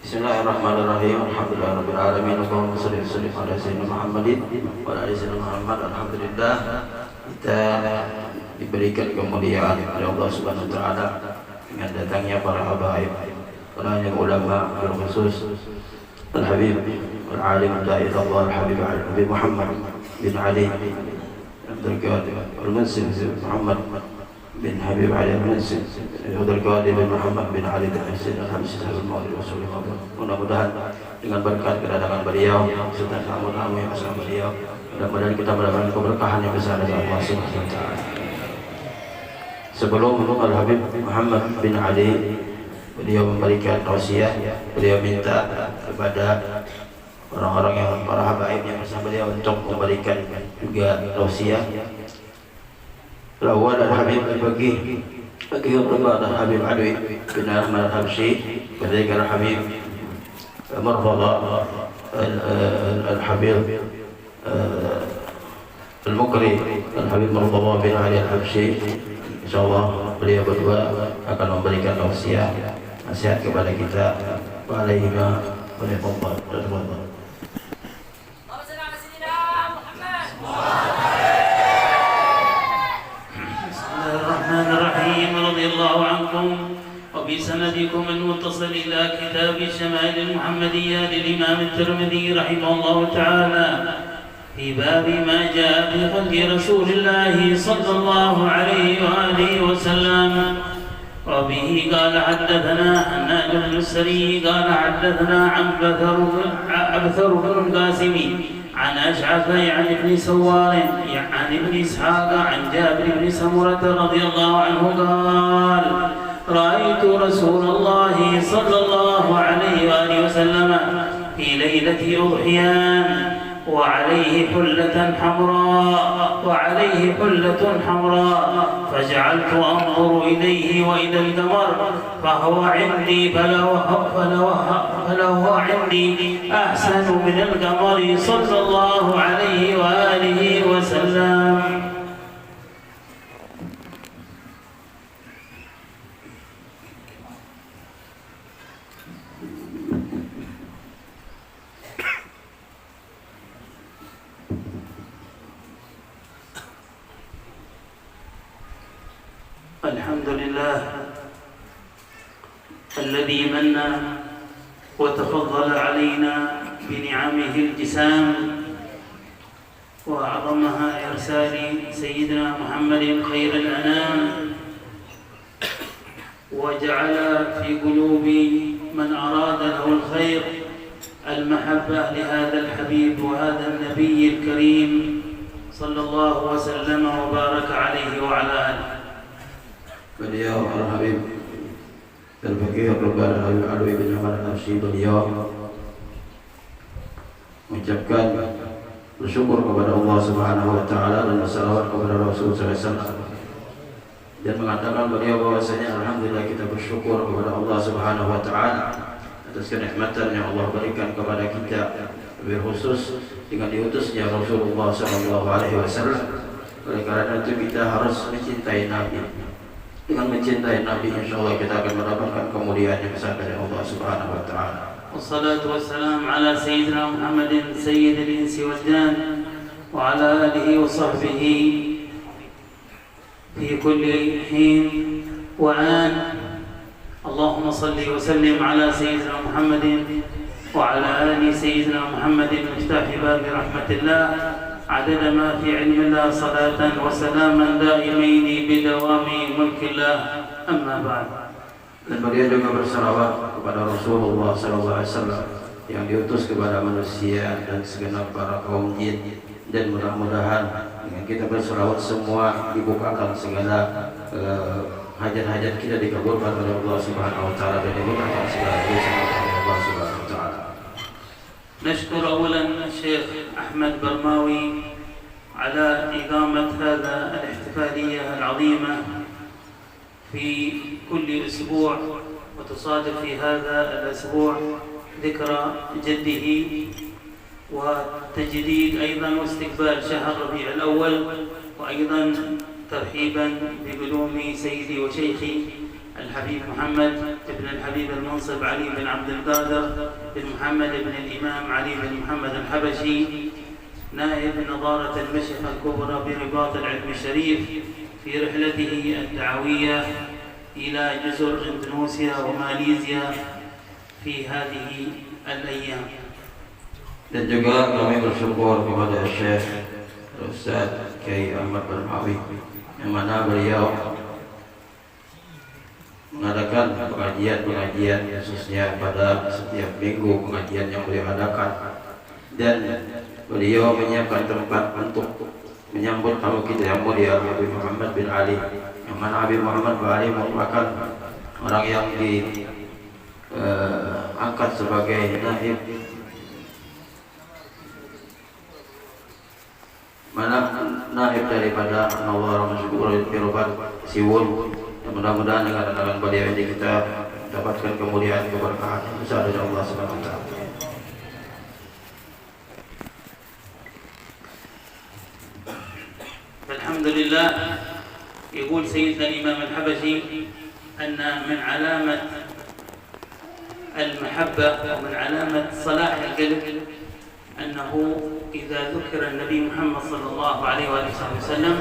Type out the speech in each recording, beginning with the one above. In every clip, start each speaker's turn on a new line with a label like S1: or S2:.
S1: Bismillahirrahmanirrahim. Alhamdulillahirabbil alamin. Allahumma shalli wa sallim ala sayyidina Muhammadin wa ala ali sayyidina Muhammad. Alhamdulillah kita diberikan kemuliaan oleh Allah Subhanahu wa taala dengan datangnya para habaib, para ulama berkhusus Al-Habib Al-Alim Dai Allah Al-Habib Al-Habib Muhammad bin Ali Abdul Qadir Al-Mansur Muhammad bin Habib Ali Al-Mansur Abdul Qadir bin Muhammad bin Ali Al-Hasan Al-Habib Al-Mawlid Rasulullah. Mudah-mudahan dengan berkat kedatangan beliau serta tamu-tamu yang bersama beliau, mudah-mudahan kita mendapatkan keberkahan yang besar dari Allah Subhanahu wa taala. Sebelum Al-Habib Muhammad bin Ali beliau memberikan tausiah, beliau minta kepada orang-orang yang para habaib yang bersama beliau untuk memberikan juga tausiah. Al-awwal Al-Habib bagi kepada Habib Ali bin Ahmad Al-Habsyi, ketika Al-Habib Marfadha Al-Habib Al-Mukri Al-Habib Marfadha bin Ali Al-Habsyi, insyaallah beliau berdua akan memberikan tausiah nasihat kepada kita. Waalaikumsalam warahmatullahi wabarakatuh.
S2: وبسندكم المتصل إلى كتاب الشمائل المحمدية للإمام الترمذي رحمه الله تعالى في باب ما جاء في خلق رسول الله صلى الله عليه وآله وسلم. وبه قال حدثنا حنان بن السري قال حدثنا أبثر بن القاسم عن أشعث عن ابن سوار عن ابن إسحاق عن جابر بن سمرة رضي الله عنه قال رأيت رسول الله صلى الله عليه وآله وسلم في ليلة أضحيان وعليه حلة حمراء فجعلت أنظر إليه وإلى القمر فهو عندي أحسن من القمر صلى الله عليه وآله وسلم. الحمد لله الذي من وتفضل علينا بنعمه الجسام، وأعظمها إرسال سيدنا محمد خير الأنام، وجعل في قلوب من أراد له الخير المحبة لهذا الحبيب وهذا النبي الكريم صلى الله وسلم وبارك عليه وعلى آله.
S1: Beliau Al-Habib Al-Faqih Al-Rubar Al-Alwi bin Ahmad Al-Habsyi, beliau mengucapkan bersyukur kepada Allah Subhanahu wa taala dan bersalawat kepada Rasul sallallahu alaihi wasallam, dan mengatakan beliau bahwasanya alhamdulillah kita bersyukur kepada Allah Subhanahu wa taala atas kenikmatan yang Allah berikan kepada kita, lebih khusus dengan diutusnya Rasulullah sallallahu alaihi wasallam. Oleh karena itu kita harus mencintai Nabi. Dengan mencintai Nabi, insyaallah kita akan mendapatkan kemuliaan yang besar dari Allah Subhanahu wa taala.
S2: Wassalatu wassalam ala sayyidina Muhammadin sayyidil insi wal jan wa ala alihi wa sahbihi fi kulli hin wa an. Allahumma salli wa sallim ala sayyidina Muhammadin wa ala ali sayyidina Muhammadin miftahi babi rahmatillah عدد ما في علم الله صلاة وسلاما دائمين بدوام ملك الله. أما بعد.
S1: Dan beliau juga bersalawat kepada Rasulullah sallallahu alaihi wasallam yang diutus kepada manusia dan segenap para kaum jin, dan mudah-mudahan dengan kita bersalawat semua dibukakan segala hajat-hajat kita dikabulkan oleh Allah Subhanahu wa taala dan dimudahkan segala dosa oleh Allah Subhanahu wa taala.
S2: نشكر أولا الشيخ أحمد برماوي على إقامة هذا الاحتفالية العظيمة في كل أسبوع، وتصادف في هذا الأسبوع ذكرى جده وتجديد أيضا واستقبال شهر ربيع الأول، وأيضا ترحيبا بقدوم سيدي وشيخي الحبيب محمد بن الحبيب المنصب علي بن عبد القادر بن محمد بن الإمام علي بن محمد الحبشي نائب نظارة المشيخة الكبرى برباط العلم الشريف في رحلته الدعوية إلى جزر إندونيسيا وماليزيا في هذه الأيام.
S1: Dan juga kami bersyukur kepada Syekh Ustaz Kiai Ahmad Barmawi yang mana beliau mengadakan pengajian khususnya pada setiap minggu pengajian yang beliau adakan, dan beliau menyiapkan tempat untuk menyambut tamu kita yang mulia Habib Muhammad bin Ali, yang mana Habib Muhammad bin Ali merupakan orang yang diangkat sebagai naib daripada Nawar Masyukur Pirubat Siwul. Mudah-mudahan dengan beliau ini kita dapatkan kemuliaan keberkahan besar dari Allah Subhanahu wa taala.
S2: Alhamdulillah, يقول سيدنا الإمام الحبشي أن من علامة المحبة ومن علامة صلاح القلب أنه إذا ذكر النبي محمد صلى الله عليه وسلم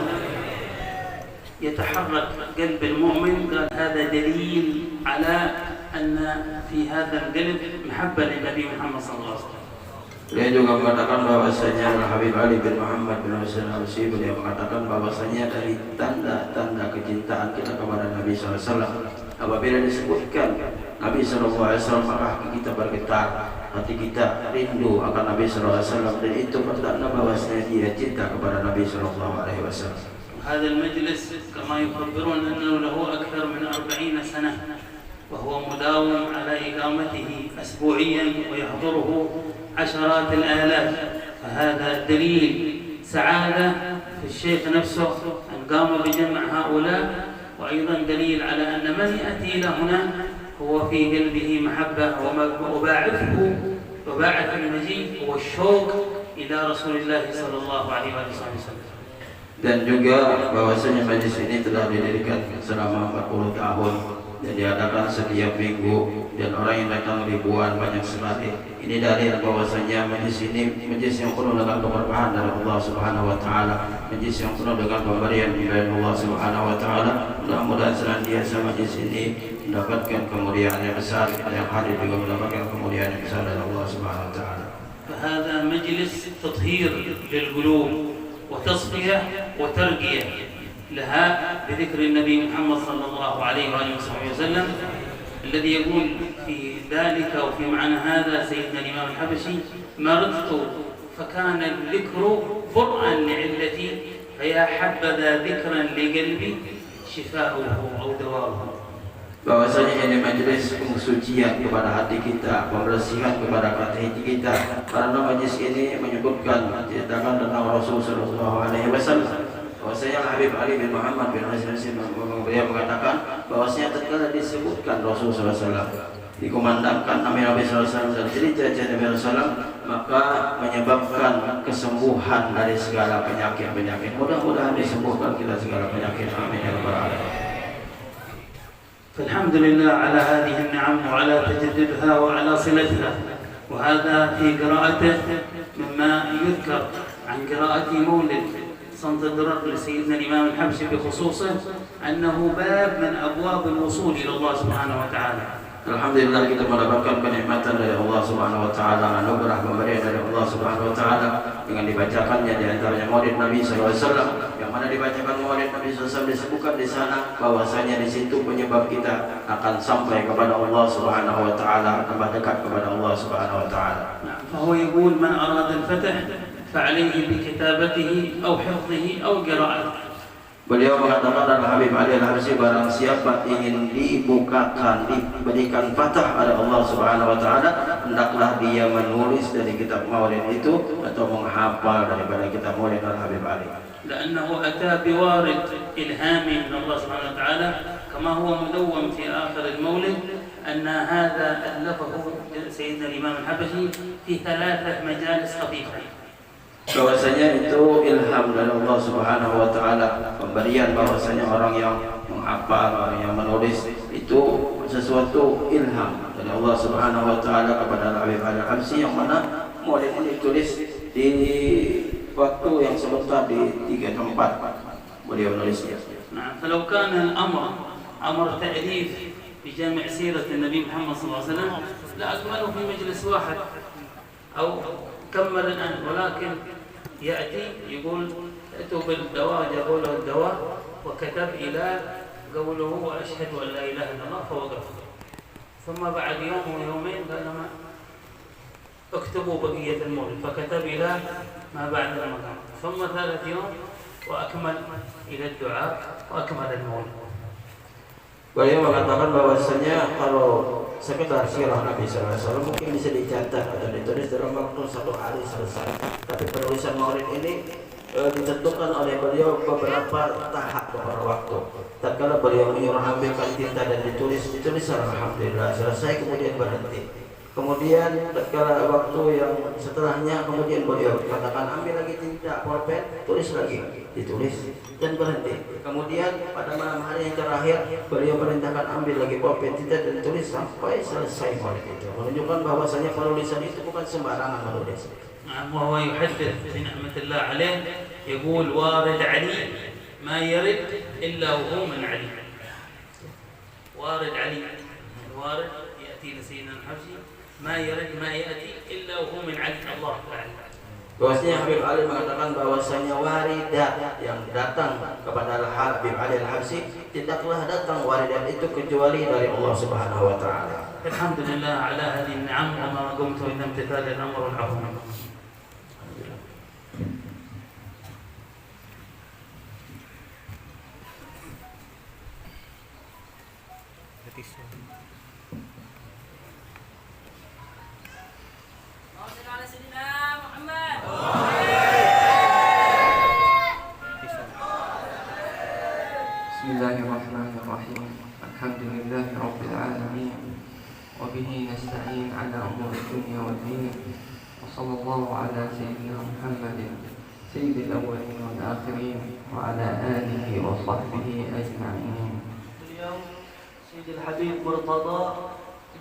S2: يتحرك قلب المؤمن. قال هذا دليل على أن في هذا القلب محبة للنبي محمد صلى الله عليه وسلم.
S1: Beliau juga mengatakan bahwasanya Habib Ali bin Muhammad bin Husain Al-Syi, beliau mengatakan bahwasanya dari tanda-tanda kecintaan kita kepada Nabi SAW, apabila disebutkan Nabi SAW maka hati kita bergetar, hati kita rindu akan Nabi SAW, dan itu pertanda bahwasanya dia cinta kepada Nabi SAW.
S2: هذا المجلس كما يخبرون أنه له أكثر من 40 سنة وهو مداوم على إقامته أسبوعيا ويحضره عشرات الآلاف، فهذا دليل سعادة في الشيخ نفسه أن قام بجمع هؤلاء، وأيضا دليل على أن من يأتي إلى هنا هو في قلبه محبة، وباعث المجيء هو الشوق إلى رسول الله صلى الله عليه وسلم.
S1: Dan juga bahwasanya majlis ini telah didirikan selama 40 tahun dan diadakan setiap minggu, dan orang yang datang ribuan, banyak sekali. Ini dalil bahwasanya majlis ini majlis yang penuh dengan keberkahan dari Allah Subhanahu wa taala, majlis yang penuh dengan pemberian dari Allah Subhanahu wa taala. Mudah-mudahan senantiasa majlis ini mendapatkan kemuliaan yang besar, yang hadir juga mendapatkan kemuliaan yang besar dari Allah Subhanahu wa taala.
S2: فهذا مجلس تطهير للقلوب وتصفية وترقية لها بذكر النبي محمد صلى الله عليه وآله وسلم، الذي يقول في ذلك وفي معنى هذا سيدنا الإمام الحبشي: مرضت فكان الذكر برءا لعلتي فيا حبذا ذكرا لقلبي شفاؤه أو دواؤه.
S1: Bahwasanya ini majelis pensucian kepada hati kita, pembersihan kepada hati kita, karena majelis ini menyebutkan ceritakan tentang Rasul Sallallahu Alaihi Wasallam. Bahwasanya Habib Ali bin Muhammad bin Husain beliau mengatakan bahwasanya tatkala disebutkan Rasul Sallallahu Alaihi Wasallam, dikumandangkan nama Nabi Sallallahu Alaihi Wasallam dan cerita-cerita Nabi Sallallahu Alaihi Wasallam, maka menyebabkan kesembuhan dari segala penyakit-penyakit. Mudah-mudahan disembuhkan kita segala penyakit. Amin ya rabbal alamin.
S2: فالحمد لله على هذه النعم وعلى تجددها وعلى صلتها. وهذا في قراءته مما يذكر عن قراءة مولد صمت الدرر لسيدنا الإمام الحبشي بخصوصه أنه باب من أبواب الوصول إلى الله سبحانه وتعالى.
S1: Alhamdulillah, kita mendapatkan kenikmatan dari Allah Subhanahu wa taala, anugerah pemberian dari Allah Subhanahu wa taala dengan dibacakannya di antaranya Maulid Nabi sallallahu alaihi wasallam, yang mana dibacakan Maulid Nabi sallallahu alaihi wasallam disebutkan di sana bahwasanya di situ penyebab kita akan sampai kepada Allah Subhanahu wa taala, tambah dekat kepada Allah Subhanahu wa taala.
S2: فهو يقول من أراد الفتح فعليه بكتابته أو حفظه أو قراءته.
S1: Beliau mengatakan dalam Habib Ali Al-Habsyi, barang siapa ingin dibukakan, diberikan fatah oleh Allah Subhanahu wa taala, hendaklah dia menulis dari kitab Maulid itu atau menghafal daripada kitab Maulid Al-Habib Ali.
S2: لأنه أتى بوارد إلهامي من الله سبحانه وتعالى كما هو مدون في آخر المولد أن هذا ألفه سيدنا الإمام الحبشي في 3 مجالس خفيفة.
S1: Bahwasanya itu ilham dari Allah Subhanahu wa taala, pemberian bahwasanya orang yang menghafal, orang yang menulis, itu sesuatu ilham dari Allah Subhanahu wa taala kepada Habib Ali Al-Habsyi, yang mana maulid ini ditulis di waktu yang sebentar di 3 tempat beliau menulisnya.
S2: نعم. فلو كان الأمر أمر تأليف بجمع سيرة النبي محمد صلى الله عليه وسلم لأكمله في مجلس واحد أو كمل الآن، ولكن يأتي يقول ائتوا بالدواء، جابوا له الدواء وكتب إلى قوله وأشهد أن لا إله إلا الله فوقف، ثم بعد يوم ويومين قال ما اكتبوا بقية المولد، فكتب إلى ما بعد رمضان، ثم 3 يوم وأكمل إلى الدعاء وأكمل المولد.
S1: Beliau mengatakan bahwasanya kalau sekedar sirah Nabi SAW mungkin bisa dicatat atau ditulis dalam waktu 1 hari selesai. Tapi penulisan maulid ini ditentukan oleh beliau beberapa tahap beberapa waktu. Tatkala beliau menyuruh ambilkan tinta dan ditulis alhamdulillah selesai, kemudian berhenti. Kemudian tatkala waktu yang setelahnya kemudian beliau katakan ambil lagi tinta, pulpen, tulis lagi, ditulis dan berhenti. Kemudian pada malam hari yang terakhir beliau perintahkan ambil lagi pulpen, tinta dan tulis sampai selesai maulid itu. Menunjukkan bahwasanya penulisan itu bukan sembarangan menulis.
S2: وهو يحدث بنعمة الله عليه، يقول وارد علي ما يرد إلا وهو من علي. وارد علي، الوارد يأتي لسيدنا الحبشي ما يرد ما يأتي إلا وهو من علي الله تعالى.
S1: Bahwasanya Habib Ali mengatakan bahwasanya waridat yang datang kepada Habib Ali Al-Habsyi tidaklah datang waridat itu kecuali dari Allah Subhanahu wa taala.
S2: Alhamdulillah ala hadhihi ni'am wa ma qumtu illa imtithal al-amr al-'azim.
S3: Bismillahirrahmanirrahim. Alhamdulillahi rabbil alamin. Wa bihi nasta'in ala umuri dunya wad din. Wa sallallahu ala sayyidina Muhammadin sayyidil awwalin wal akhirin wa ala alihi wa sahbihi ajma'in.
S4: Beliau Sayyidil Habib Murtada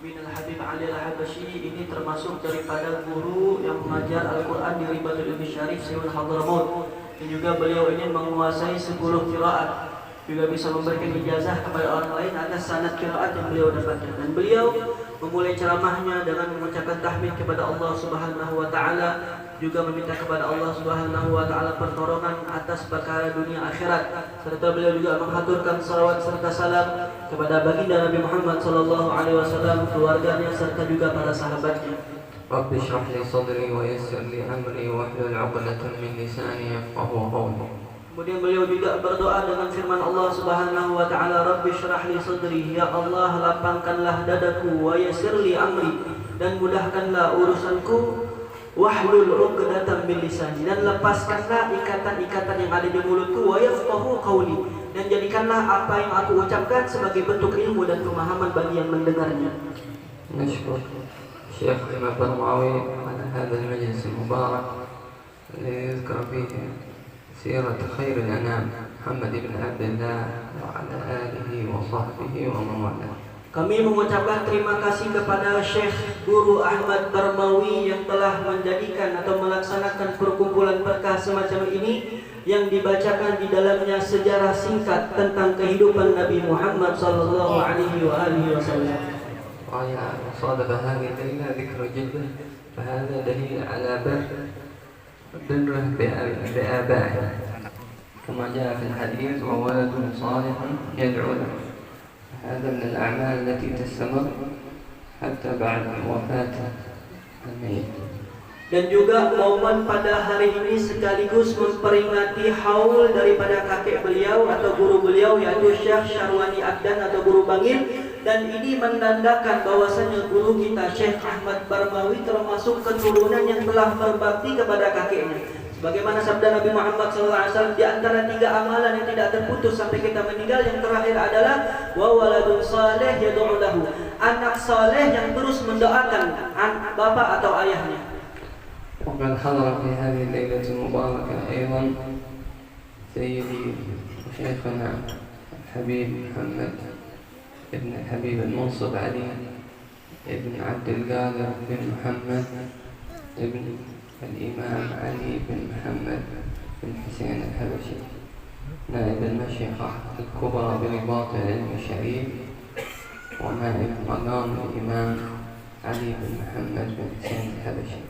S4: bin Al-Habib Ali Al-Habsyi ini termasuk daripada guru yang mengajar Al-Quran di Ribatul Ilmi Syarif Sayyid Hadramaut, dan juga beliau ini menguasai 10 qiraat, juga bisa memberikan ijazah kepada orang lain atas sanad qiraat yang beliau dapatkan. Dan beliau memulai ceramahnya dengan mengucapkan tahmid kepada Allah Subhanahu wa taala, juga meminta kepada Allah Subhanahu wa taala pertolongan atas perkara dunia akhirat, serta beliau juga menghaturkan salawat serta salam kepada baginda Nabi Muhammad sallallahu alaihi wasallam, keluarganya serta juga para sahabatnya.
S3: Rabbi shrah li sadri wa yassir li amri wahlul 'uqdatam min lisani yafqahu qawli.
S4: Kemudian beliau juga berdoa dengan firman Allah Subhanahu wa taala, Rabbi shrah li sadri, ya Allah lapangkanlah dadaku, wa yassir li amri, dan mudahkanlah urusanku, wahlul 'uqdatam min lisani, dan lepaskanlah ikatan-ikatan yang ada di mulutku, wa yafqahu qawli, dan jadikanlah apa yang aku ucapkan sebagai bentuk ilmu dan pemahaman bagi yang mendengarnya.
S3: نشكر الشيخ أحمد برماوي على هذا المجلس المبارك الذي يذكر فيه سيرة خير الأنام محمد بن عبد الله وعلى آله وصحبه ومن والاه.
S4: Kami mengucapkan terima kasih kepada Syekh Guru Ahmad Barmawi yang telah menjadikan atau melaksanakan perkumpulan berkah semacam ini, yang dibacakan di dalamnya sejarah singkat tentang kehidupan Nabi Muhammad sallallahu alaihi wasallam.
S3: صادف هذه الليلة ذكر جده، فهذا دليل على بره بآبائه، كما جاء في الحديث وولد صالح يدعو له. هذا من الأعمال التي تستمر حتى بعد وفاة الميت.
S4: Dan juga momen pada hari ini sekaligus memperingati haul daripada kakek beliau atau guru beliau, yaitu Syekh Syarwani Adnan atau Guru Bangil, dan ini menandakan bahwasanya guru kita Syekh Ahmad Barmawi termasuk keturunan yang telah berbakti kepada kakeknya. Sebagaimana sabda Nabi Muhammad SAW, di antara 3 amalan yang tidak terputus sampai kita meninggal, yang terakhir adalah wa waladun saleh yad'u lahu, anak saleh yang terus mendoakan bapak atau ayahnya.
S3: وقد حضر في هذه الليلة المباركة أيضا سيدي وشيخنا الحبيب محمد ابن الحبيب المنصب علي ابن عبد القادر بن محمد ابن الإمام علي بن محمد بن حسين الحبشي نائب المشيخة الكبرى برباط العلم الشريف ونائب مقام الإمام علي بن محمد بن حسين الحبشي.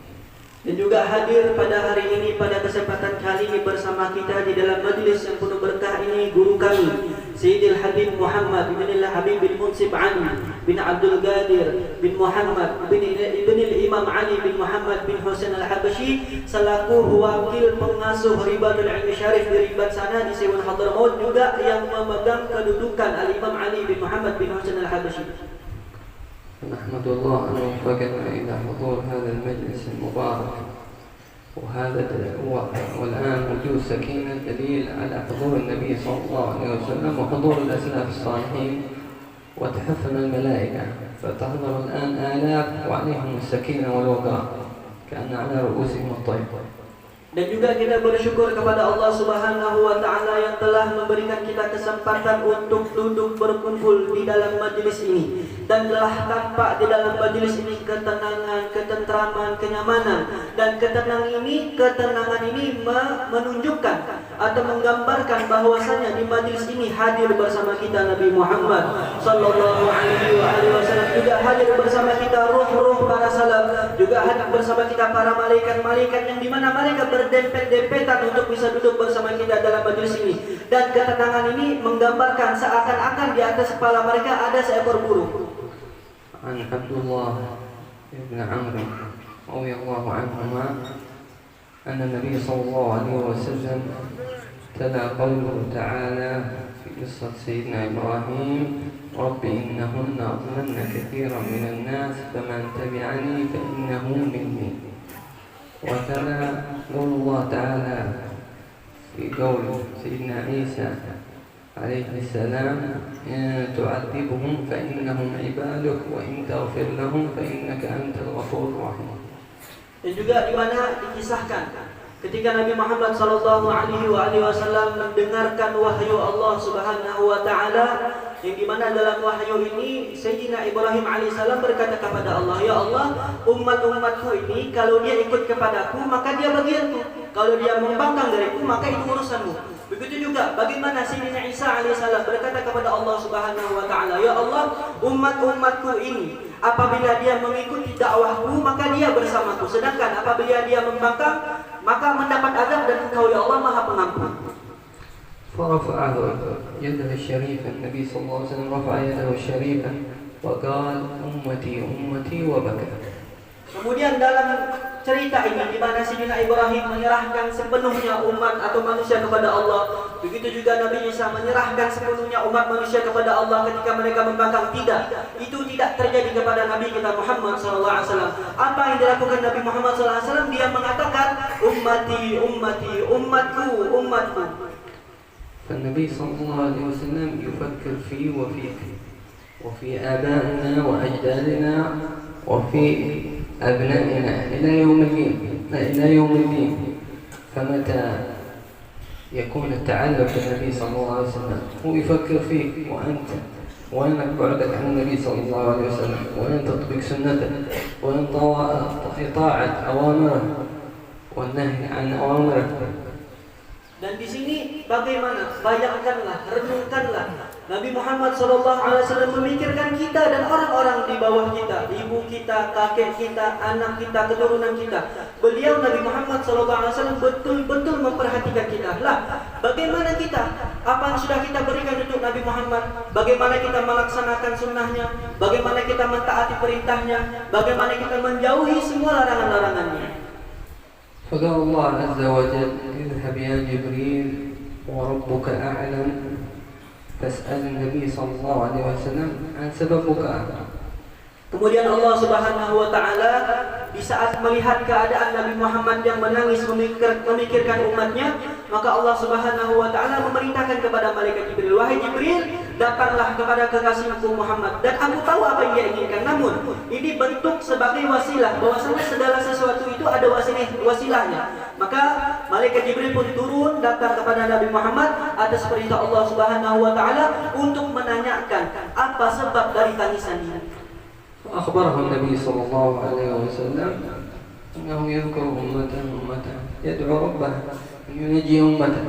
S4: Dan juga hadir pada hari ini pada kesempatan kali ini bersama kita di dalam majlis yang penuh berkah ini guru kami Sayyidil Habib Muhammad bin Habib bin Munsib Ali bin Abdul Qadir bin Muhammad bin Imam Ali bin Muhammad bin Husain Al-Habashi selaku wakil pengasuh Ribatul Ilmi Syarif di Ribat sana di Sewon Hadramaut, juga yang memegang kedudukan Al-Imam Ali bin Muhammad bin Husain Al-Habashi.
S3: نحمد الله أن وفقنا إلى حضور هذا المجلس المبارك والآن وجود سكينة دليل على حضور النبي صلى الله عليه وسلم وحضور الأسلاف الصالحين وتحفنا الملائكة، فتحضر الآن آلاف وعليهم السكينة والوقار كأن على رؤوسهم الطير.
S4: Dan juga kita bersyukur kepada Allah Subhanahu wa Ta'ala yang telah memberikan kita kesempatan untuk duduk berkumpul di dalam majlis ini, dan telah tampak di dalam majlis ini ketenangan, ketentraman, kenyamanan, dan ketenangan ini menunjukkan atau menggambarkan bahwasanya di majlis ini hadir bersama kita Nabi Muhammad sallallahu alaihi wasallam, juga hadir bersama kita ruh-ruh para salaf, juga hadir bersama kita para malaikat-malaikat yang dimana mereka berdempet-dempetan untuk bisa duduk bersama kita dalam majlis ini. Dan ketenangan ini menggambarkan seakan-akan di atas kepala mereka ada seekor burung.
S3: An Abdullah ibn Amr radhiyallahu anhuma anna Nabi sallallahu alaihi wasallam tala qawluhu ta'ala fi qissat sayyidina Ibrahim rabbi innahunna adlalna kathiran minan nas faman tabi'ani fa innahu minni. وتلا قول الله تعالى في قول سيدنا عيسى عليه السلام إن تعذبهم فإنهم عبادك وإن تغفر لهم فإنك أنت الغفور الرحيم.
S4: Dan juga di mana dikisahkan ketika Nabi Muhammad sallallahu alaihi wasallam mendengarkan wahyu Allah Subhanahu wa Ta'ala, yang dimana dalam wahyu ini Sayyidina Ibrahim alaihissalam berkata kepada Allah, ya Allah, umatku ini kalau dia ikut kepadaku maka dia bagianku, kalau dia membangkang dariku maka itu urusanmu. Begitu juga bagaimana Sayyidina Isa alaihissalam berkata kepada Allah Subhanahu wa Ta'ala, ya Allah, umatku ini apabila dia mengikuti dakwahku maka dia bersamaku, sedangkan apabila dia membangkang maka mendapat azab, dan Engkau ya Allah Maha Pengampun.
S3: فرفعه يده الشريفة، النبي صلى الله عليه وسلم رفع يده الشريفة وقال أمتي أمتي وبكى.
S4: Kemudian dalam cerita ini di mana Sayyidina Ibrahim menyerahkan sepenuhnya umat atau manusia kepada Allah, begitu juga Nabi Isa menyerahkan sepenuhnya umat manusia kepada Allah ketika mereka membangkang. Itu tidak terjadi kepada Nabi kita Muhammad SAW. Apa yang dilakukan Nabi Muhammad SAW? Dia mengatakan ummati ummati, umatku umatku.
S3: فالنبي صلى الله عليه وسلم يفكر في وفيك وفي آبائنا وأجدادنا وفي أبنائنا إلى يوم الدين. فمتى يكون التعلق بالنبي صلى الله عليه وسلم هو يفكر فيك وأنت وأنك بعدك عن النبي صلى الله عليه وسلم، وأن تطبق سنته، وأن إطاعة أوامره والنهي عن أوامره.
S4: Dan di sini bagaimana? Bayangkanlah, renungkanlah. Nabi Muhammad SAW memikirkan kita dan orang-orang di bawah kita, ibu kita, kakek kita, anak kita, keturunan kita. Beliau Nabi Muhammad SAW betul-betul memperhatikan kita. Lah, bagaimana kita? Apa yang sudah kita berikan untuk Nabi Muhammad? Bagaimana kita melaksanakan sunnahnya? Bagaimana kita mentaati perintahnya? Bagaimana kita menjauhi semua larangan-larangannya?
S3: فقال الله عز وجل اذهب يا جبريل وربك أعلم فاسأل النبي صلى الله عليه وسلم عن سبب بكائه.
S4: Kemudian Allah Subhanahu wa Ta'ala di saat melihat keadaan Nabi Muhammad yang menangis memikirkan umatnya, maka Allah Subhanahu wa Ta'ala memerintahkan kepada malaikat Jibril, wahai Jibril, datanglah kepada kekasihku Muhammad dan aku tahu apa yang dia inginkan. Namun ini bentuk sebagai wasilah, bahwasanya segala sesuatu itu ada wasilahnya. Maka malaikat Jibril pun turun datang kepada Nabi Muhammad atas perintah Allah Subhanahu wa taala untuk menanyakan apa sebab dari tangisan ini.
S3: أخبره النبي صلى الله عليه وسلم أنه يذكر أمته يدعو ربه أن ينجي أمته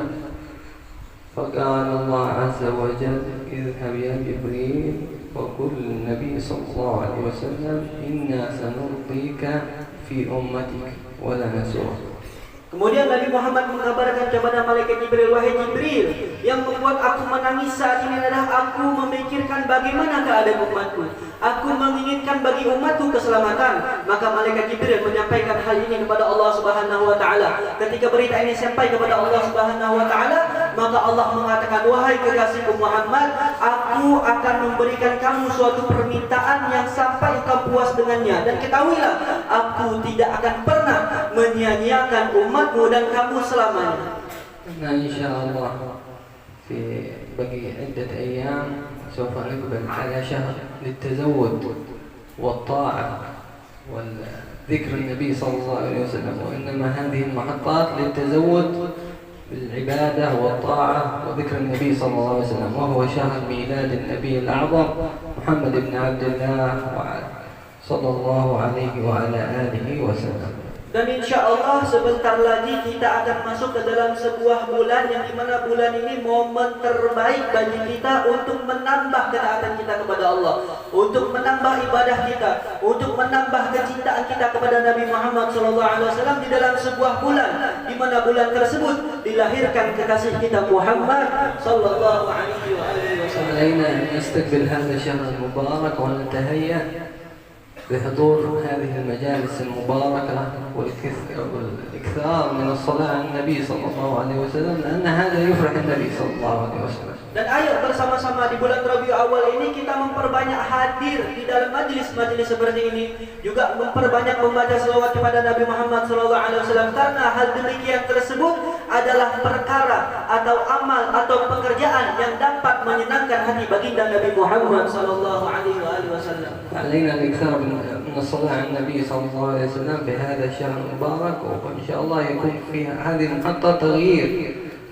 S3: فقال الله عز وجل اذهب يا جبريل وقل للنبي صلى الله عليه وسلم إنا سنرضيك في أمتك ولا نسوء.
S4: Kemudian Nabi Muhammad mengabarkan kepada malaikat Jibril, wahai Jibril, yang membuat aku menangis saat ini adalah aku memikirkan bagaimana keadaan umatku. Aku menginginkan bagi umatku keselamatan. Maka malaikat Jibril menyampaikan hal ini kepada Allah Subhanahu wa taala. Ketika berita ini sampai kepada Allah Subhanahu wa taala, maka Allah mengatakan, wahai kekasihku Muhammad, aku akan memberikan kamu suatu permintaan yang sampai engkau puas dengannya. Dan ketahuilah, aku tidak akan pernah menyia-nyiakan umatmu dan kamu selamanya.
S3: Nah, insyaallah في بقي عدة أيام سوف نقبل على شهر للتزود والطاعة والذكر النبي صلى الله عليه وسلم، وإنما هذه المحطات للتزود بالعبادة والطاعة وذكر النبي صلى الله عليه وسلم، وهو شهر ميلاد النبي الأعظم محمد بن عبد الله صلى الله عليه وعلى آله وسلم.
S4: Dan insya Allah sebentar lagi kita akan masuk ke dalam sebuah bulan yang dimana bulan ini momen terbaik bagi kita untuk menambah ketaatan kita kepada Allah, untuk menambah ibadah kita, untuk menambah kecintaan kita kepada Nabi Muhammad SAW di dalam sebuah bulan, di mana bulan tersebut dilahirkan kekasih kita Muhammad Sallallahu Alaihi Wasallam.
S3: علينا أن نستقبل هذا الشهر المبارك ونتهيأ بحضور هذه المجالس المباركة والإكثار من الصلاة على النبي صلى الله عليه وسلم، لأن هذا يفرح النبي صلى الله عليه وسلم.
S4: Dan ayo bersama-sama di bulan Rabiul Awal ini kita memperbanyak hadir di dalam majlis-majlis seperti ini, juga memperbanyak membaca selawat kepada Nabi Muhammad SAW, karena hal demikian tersebut adalah perkara atau amal atau pekerjaan yang dapat menyenangkan hati baginda Nabi Muhammad SAW.
S3: علينا الإكثار من الصلاة على النبي صلى الله عليه وسلم في هذا الشهر المبارك، وإن شاء الله يكون في هذه المحطة تغيير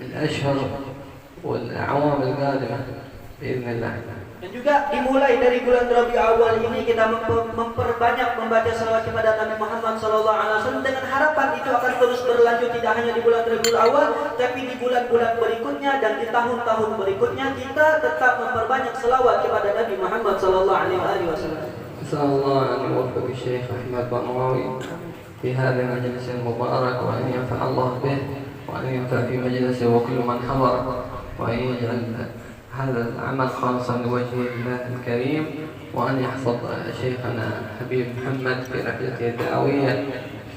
S3: الأشهر والأعوام القادمة بإذن الله.
S4: Dan juga dimulai dari bulan Rabiul Awal ini kita memperbanyak membaca salawat kepada Nabi Muhammad SAW dengan harapan itu akan terus berlanjut tidak hanya di bulan Rabiul Awal, tapi di bulan-bulan berikutnya dan di tahun-tahun berikutnya kita tetap memperbanyak salawat kepada Nabi Muhammad SAW.
S3: أسأل الله أن يوفق الشيخ أحمد برماوي في هذا المجلس المبارك، وأن ينفع الله به، وأن ينفع في مجلسه وكل من حضر، وأن يجعل هذا العمل خالصا لوجه الله الكريم، وأن يحفظ شيخنا حبيب محمد في رحلته الدعوية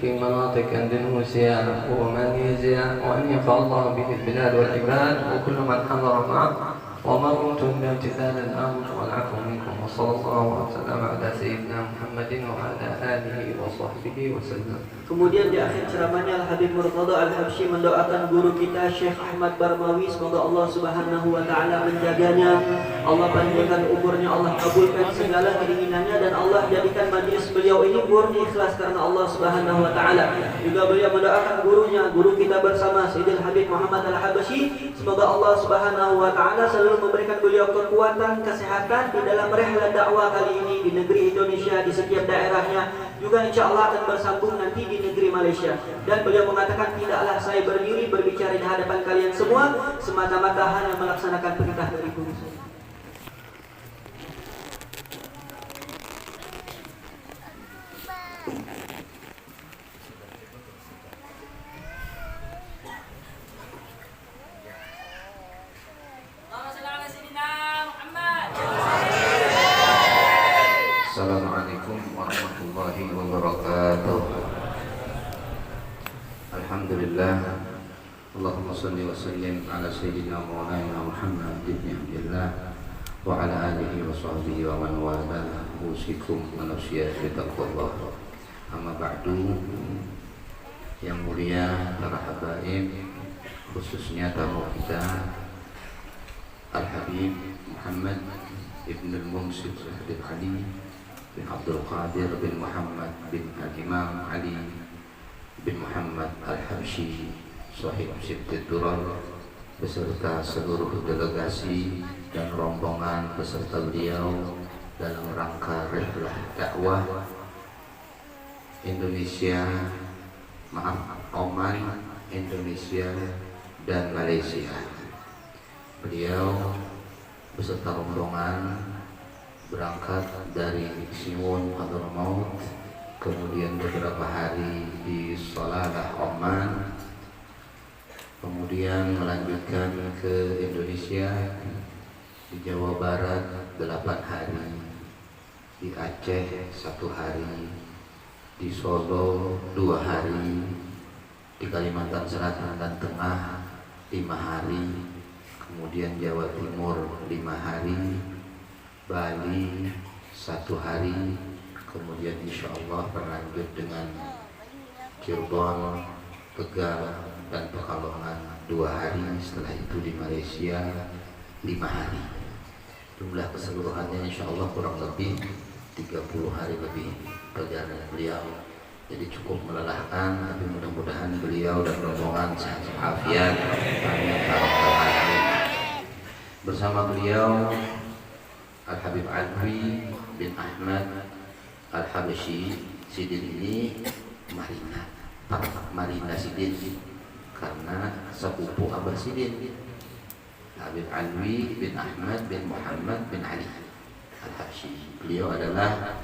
S3: في مناطق اندونيسيا وماليزيا، وأن ينفع الله به البلاد والعباد وكل من حضر معه ومرتم بامتثال الأمر والعفو منكم، وصلى الله وسلم على سيدنا محمد وعلى آله وصحبه وسلم.
S4: Kemudian di akhir ceramahnya Al-Habib Murtada Al-Habsyi mendoakan guru kita Syekh Ahmad Barmawi, semoga Allah Subhanahu wa taala menjaganya, Allah panjangkan umurnya, Allah kabulkan segala keinginannya, dan Allah jadikan majlis beliau ini murni ikhlas karena Allah Subhanahu wa taala. Juga beliau mendoakan gurunya, guru kita bersama Sayyidil Habib Muhammad Al-Habsyi, semoga Allah Subhanahu wa taala selalu memberikan beliau kekuatan, kesehatan di dalam rihlah dakwah kali ini di negeri Indonesia, di setiap daerahnya, juga insya Allah akan bersambung nanti di negeri Malaysia. Dan beliau mengatakan, tidaklah saya berdiri berbicara di hadapan kalian semua semata-mata hanya melaksanakan perintah dari guru saya.
S1: Assalamualaikum warahmatullahi wabarakatuh. Alhamdulillah, Allahumma salli wa sallim ala sayyidina Maulana Muhammad ibn Abdillah wa ala alihi wa sahbihi wa man wala. Usikum manusia fi taqwallah. Amma ba'du. Yang mulia para habaib, khususnya tamu kita Al-Habib Muhammad ibn al-Mumsid Sahdin Ali bin Abdul Qadir bin Muhammad bin Al-Imam Ali
S5: bin Muhammad Al-Habsyi Sahib Sibtid Durar beserta seluruh delegasi dan rombongan beserta beliau dalam rangka rihlah dakwah Oman, Indonesia dan Malaysia. Beliau beserta rombongan berangkat dari Siwon Hadramaut, kemudian beberapa hari di Salalah, Oman, kemudian melanjutkan ke Indonesia, di Jawa Barat 8 hari, di Aceh 1 hari, di Solo 2 hari, di Kalimantan Selatan dan Tengah 5 hari, kemudian Jawa Timur 5 hari, Bali 1 hari, kemudian insya Allah berlanjut dengan Cirebon, Tegal dan Pekalongan 2 hari. Setelah itu di Malaysia 5 hari. Jumlah keseluruhannya insya Allah kurang lebih 30 hari lebih perjalanan beliau. Jadi cukup melelahkan, tapi mudah-mudahan beliau dan rombongan sehat walafiat. Amin ya rabbal alamin. Bersama beliau Al-Habib Alwi bin Ahmad Al-Habsyi Sidin ini Marina Sidin karena sepupu Abah Sidin. Habib Alwi bin Ahmad bin Muhammad bin Ali Al-Habsyi. Beliau adalah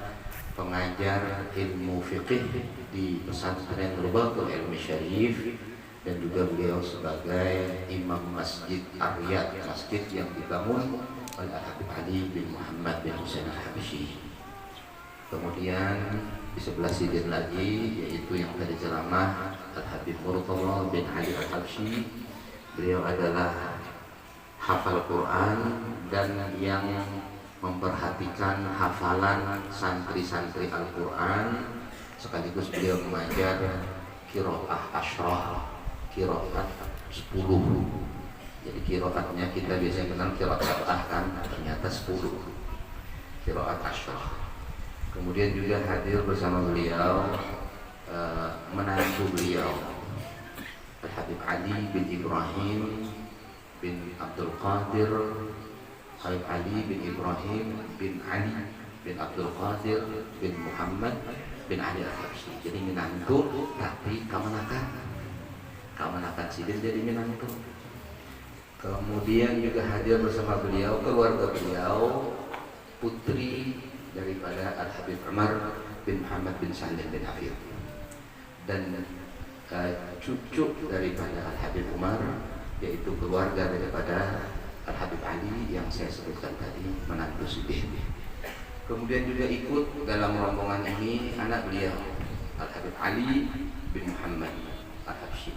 S5: pengajar ilmu fiqih di pesantren Rubatul Ilmi Syarif, dan juga beliau sebagai imam masjid Ar-Riyad, masjid yang dibangun oleh Habib Ali bin Muhammad bin Husain Al-Habsyi. Kemudian di sebelah sidin lagi, yaitu yang tadi ceramah, Al-Habib Murtadha bin Ali Al-Habsyi. Beliau adalah hafal Quran dan yang memperhatikan hafalan santri-santri Al-Quran, sekaligus beliau mengajar qiraah asyrah, qiraat 10. Jadi qiraatnya kita biasanya kenal qiraat sab'ah kan, ternyata 10 qiraat asyrah. Kemudian juga hadir bersama beliau menantu beliau Al-Habib Ali bin Ibrahim bin Abdul Qadir, Habib Ali bin Ibrahim bin Ali bin Abdul Qadir bin Muhammad bin Ali Al-Habsyi. Jadi menantu tapi kamanakan sidin jadi menantu. Kemudian juga hadir bersama beliau keluarga beliau, putri daripada Al-Habib Umar bin Muhammad bin Salim bin Hafid, dan cucu daripada Al-Habib Umar, yaitu keluarga daripada Al-Habib Ali yang saya sebutkan tadi, menantu Sidin. Kemudian juga ikut dalam rombongan ini anak beliau Al-Habib Ali bin Muhammad Al-Habsyi.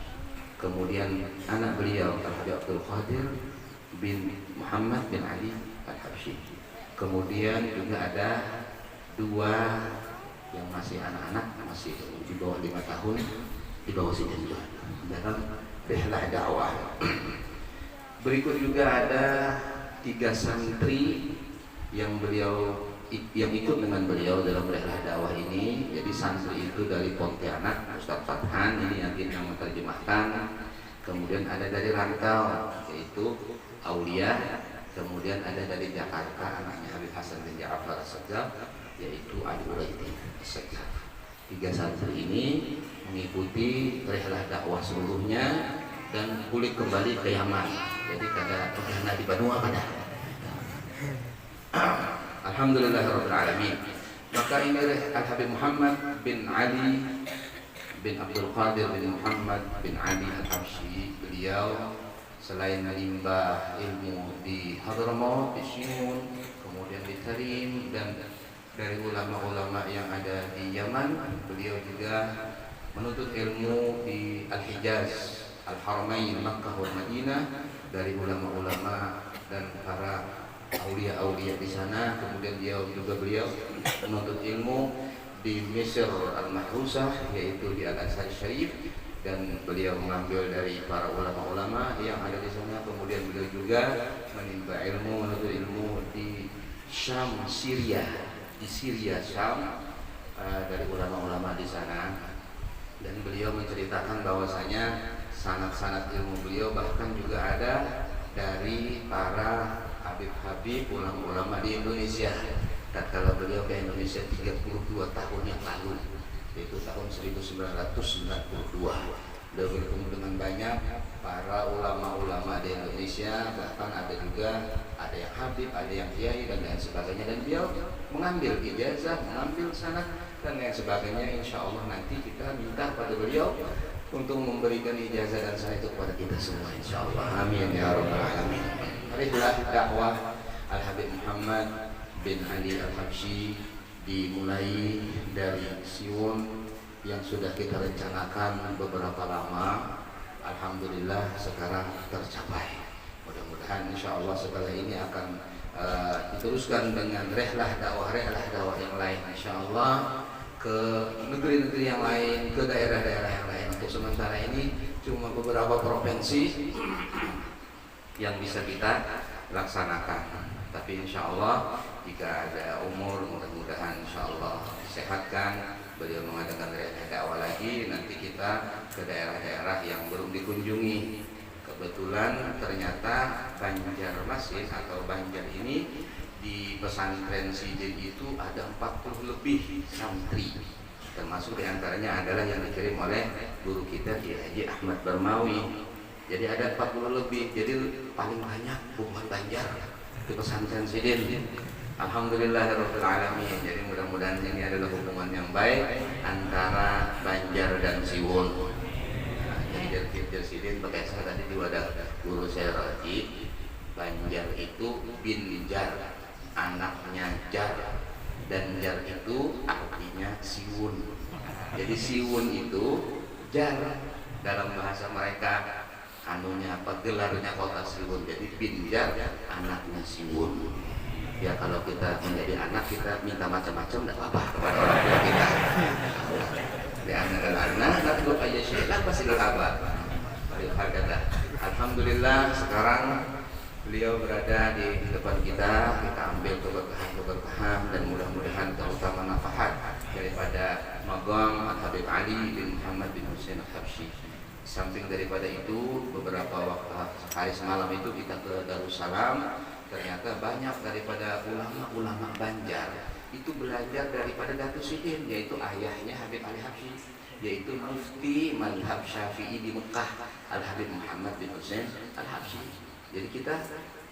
S5: Kemudian anak beliau Al-Habib Abdul Qadir bin Muhammad bin Ali Al-Habsyi. Kemudian juga ada 2 yang masih anak-anak, masih di bawah 5 tahun, di bawah Sidin juga dalam rihlah dakwah. Berikut juga ada 3 santri yang ikut dengan beliau dalam rihlah dakwah ini. Jadi santri itu dari Pontianak, Ustaz Fathan ini yang menerjemahkan. Kemudian ada dari Rantau, yaitu Aulia. Kemudian ada dari Jakarta, anaknya Habib Hasan bin Ja'far As-Segaf, yaitu Ali Uraiti As-Segaf. 3 santri ini mengikuti rihlah dakwah seluruhnya dan pulih kembali ke Yaman. Jadi kada di Banua pada. Alhamdulillahirabbil alamin. Maka ini Al-Habib Muhammad bin Ali bin Abdul Qadir bin Muhammad bin Ali Al-Habsyi. Beliau selain menimba ilmu di Hadramaut, di Simun, kemudian di Tarim, dan dari ulama-ulama yang ada di Yaman, beliau juga menuntut ilmu di Al-Hijaz, Al-Haramain, Makkah dan Madinah, dari ulama-ulama dan para aulia-aulia di sana. Kemudian beliau menuntut ilmu di Mesir Al-Mahrusah, yaitu di Al-Azhar Syarif, dan beliau mengambil dari para ulama-ulama yang ada di sana. Kemudian beliau juga menimba ilmu, menuntut ilmu di Syam, Syria, di Syria, Syam, dari ulama-ulama di sana. dan beliau menceritakan bahwasanya sanad-sanad ilmu beliau bahkan juga ada dari para habib-habib ulama-ulama di Indonesia. Tatkala beliau ke Indonesia 32 tahun yang lalu, yaitu tahun 1992, beliau bertemu dengan banyak para ulama-ulama di Indonesia, bahkan ada yang habib, ada yang kiai dan lain sebagainya, dan beliau mengambil ijazah, mengambil sanad dan lain sebagainya. Insya Allah nanti kita minta pada beliau untuk memberikan ijazah dan sanad itu kepada kita semua, insya Allah. Amin ya rabbal alamin. Marilah dakwah Al-Habib Muhammad bin Ali Al-Habsyi dimulai dari Siwon yang sudah kita rencanakan beberapa lama. Alhamdulillah sekarang tercapai. Mudah-mudahan insya Allah segala ini akan diteruskan dengan rehlah dakwah yang lain, insya Allah ke negeri-negeri yang lain, ke daerah-daerah yang lain. Untuk sementara ini cuma beberapa provinsi yang bisa kita laksanakan. Tapi insya Allah jika ada umur, mudah-mudahan insya Allah disehatkan, beliau mengadakan dakwah lagi, nanti kita ke daerah-daerah yang belum dikunjungi. Kebetulan ternyata Banjarmasin atau Banjar ini di pesantren Sidin itu ada 40 lebih santri, termasuk diantaranya adalah yang dikirim oleh guru kita Kiai Haji Ahmad Barmawi. Jadi ada 40 lebih, jadi paling banyak bukan Banjar di pesantren Sidin. Alhamdulillahirabbil alamin. Jadi mudah-mudahan ini adalah hubungan yang baik antara Banjar dan Siwon. Jadi dari Sidin pakai saya tadi di wadah guru saya Rajid, Banjar itu bin Jar, anaknya Jar, dan Jar itu artinya Siwon. Jadi Siwon itu Jar dalam bahasa mereka, anunya apa, gelarnya kota Siwon. Jadi bin Jar anaknya Siwon. Ya kalau kita menjadi anak, kita minta macam-macam tidak apa-apa kepada orang tua kita. Di anak-anak lalu aja syaitan pasti berkabar. Alhamdulillah sekarang beliau berada di depan kita ambil keberkahan dan mudah-mudahan terutama nafahat daripada Magam Al-Habib Ali bin Muhammad bin Hussein Al-Habsyi. Samping daripada itu, beberapa waktu hari semalam itu kita ke Darussalam, ternyata banyak daripada ulama-ulama Banjar itu belajar daripada Datuk Sidin, yaitu ayahnya Habib Ali Habsyi, yaitu mufti mazhab Syafi'i di Mekah, Al-Habib Muhammad bin Hussein Al-Habsyi. Jadi kita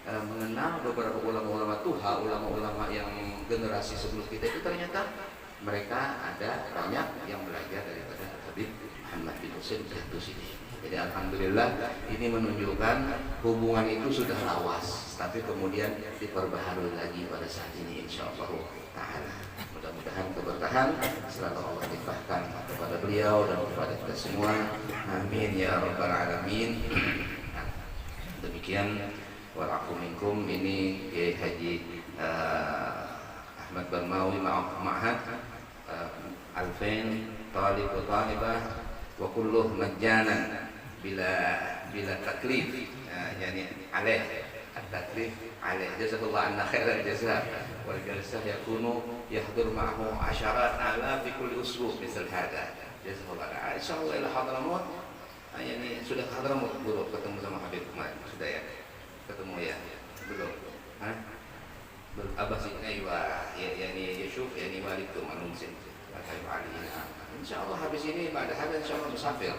S5: mengenal beberapa ulama-ulama tuha, ulama-ulama yang generasi sebelum kita itu ternyata mereka ada banyak yang belajar daripada Habib Muhammad bin Hussein Datuk Sidin. Jadi alhamdulillah ini menunjukkan hubungan itu sudah lawas, tapi kemudian diperbaharui lagi pada saat ini insyaallah ta'ala. Mudah-mudahan keberkahan selalu Allah limpahkan kepada beliau dan kepada kita semua. Amin ya rabbal alamin. Demikian walakum minkum, ini Kiai Haji Ahmad Barmawi Ma'had Alfain Talib wa Talibah wa kulluh majjanan bila taklif, yani alaih at-taklif alaih. Jazakallahu anna khairan jazaa wal jalsah yakunu yahdur ma'ahu asharat ala fi kulli usbu' misal hada. Jazakallahu anna. Insyaallah ila Hadramut, yani sudah Hadramut guru ketemu sama Habib kemarin, sudah ya ketemu ya belum? Belum. Abah sih aywa yani yashuf yani walidu manunsin Habib Ali. Insyaallah habis ini pada hadis insyaallah musafir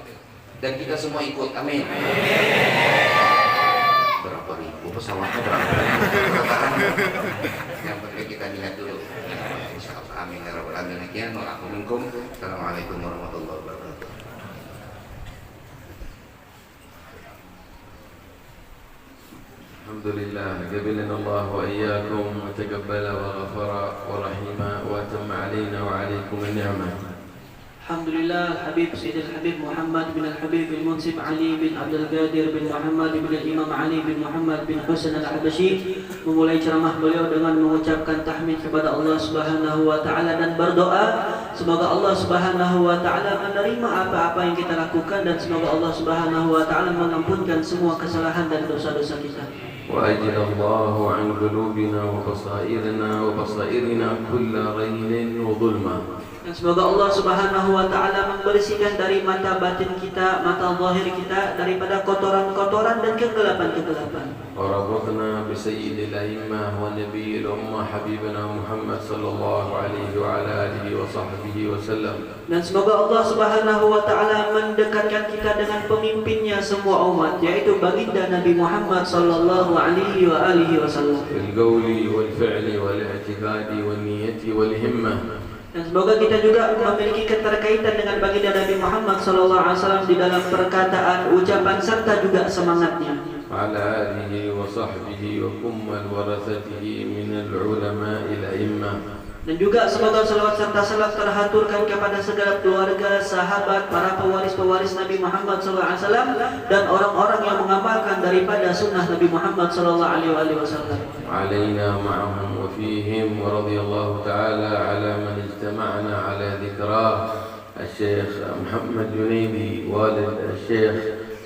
S5: dan kita semua ikut, amin. Berapa ribu pesawatnya, berapa yang penting kita lihat dulu, insyaallah, amin ya rabbal alamin. Demikian walakum minkum. Assalamualaikum warahmatullahi wabarakatuh.
S6: Alhamdulillah, qabilana Allah wa iyyakum wa taqabbala wa ghafara wa rahima wa tamma alaina wa alaikum an-ni'mah.
S4: Alhamdulillah, Habib Sayyid Al-Habib Muhammad bin Al-Habib bin Munsib Ali bin Abdul Qadir bin Muhammad bin Imam Ali bin Muhammad bin Husain Al-Habsyi memulai ceramah beliau dengan mengucapkan tahmid kepada Allah Subhanahu wa taala dan berdoa semoga Allah Subhanahu wa taala menerima apa-apa yang kita lakukan dan semoga Allah Subhanahu wa taala mengampunkan semua kesalahan dan dosa-dosa kita.
S6: وأجل الله عن قلوبنا وبصائرنا كل رين وظلمة
S4: Dan semoga Allah Subhanahu wa taala membersihkan dari mata batin kita, mata zahir kita daripada kotoran-kotoran dan kegelapan-kegelapan.
S6: وربطنا بسيد الأئمة ونبي الأمة حبيبنا محمد صلى الله عليه وعلى آله وصحبه وسلم.
S4: Dan semoga Allah Subhanahu wa taala mendekatkan kita dengan pemimpinnya semua umat, yaitu baginda Nabi Muhammad sallallahu alaihi wa alihi wasallam.
S6: في القول والفعل والاعتقاد والنية والهمة.
S4: Dan semoga kita juga memiliki keterkaitan dengan baginda Nabi Muhammad SAW di dalam perkataan, ucapan serta juga semangatnya.
S6: وعلى آله وصحبه وكمل ورثته من العلماء الأئمة.
S4: Dan juga semoga salawat serta salam terhaturkan kepada segala keluarga, sahabat, para pewaris-pewaris Nabi Muhammad SAW dan orang-orang yang mengamalkan daripada sunnah Nabi Muhammad SAW.
S6: علينا معهم وفيهم ورضي الله تعالى على من اجتمعنا على ذكراه الشيخ محمد جنيدي والد الشيخ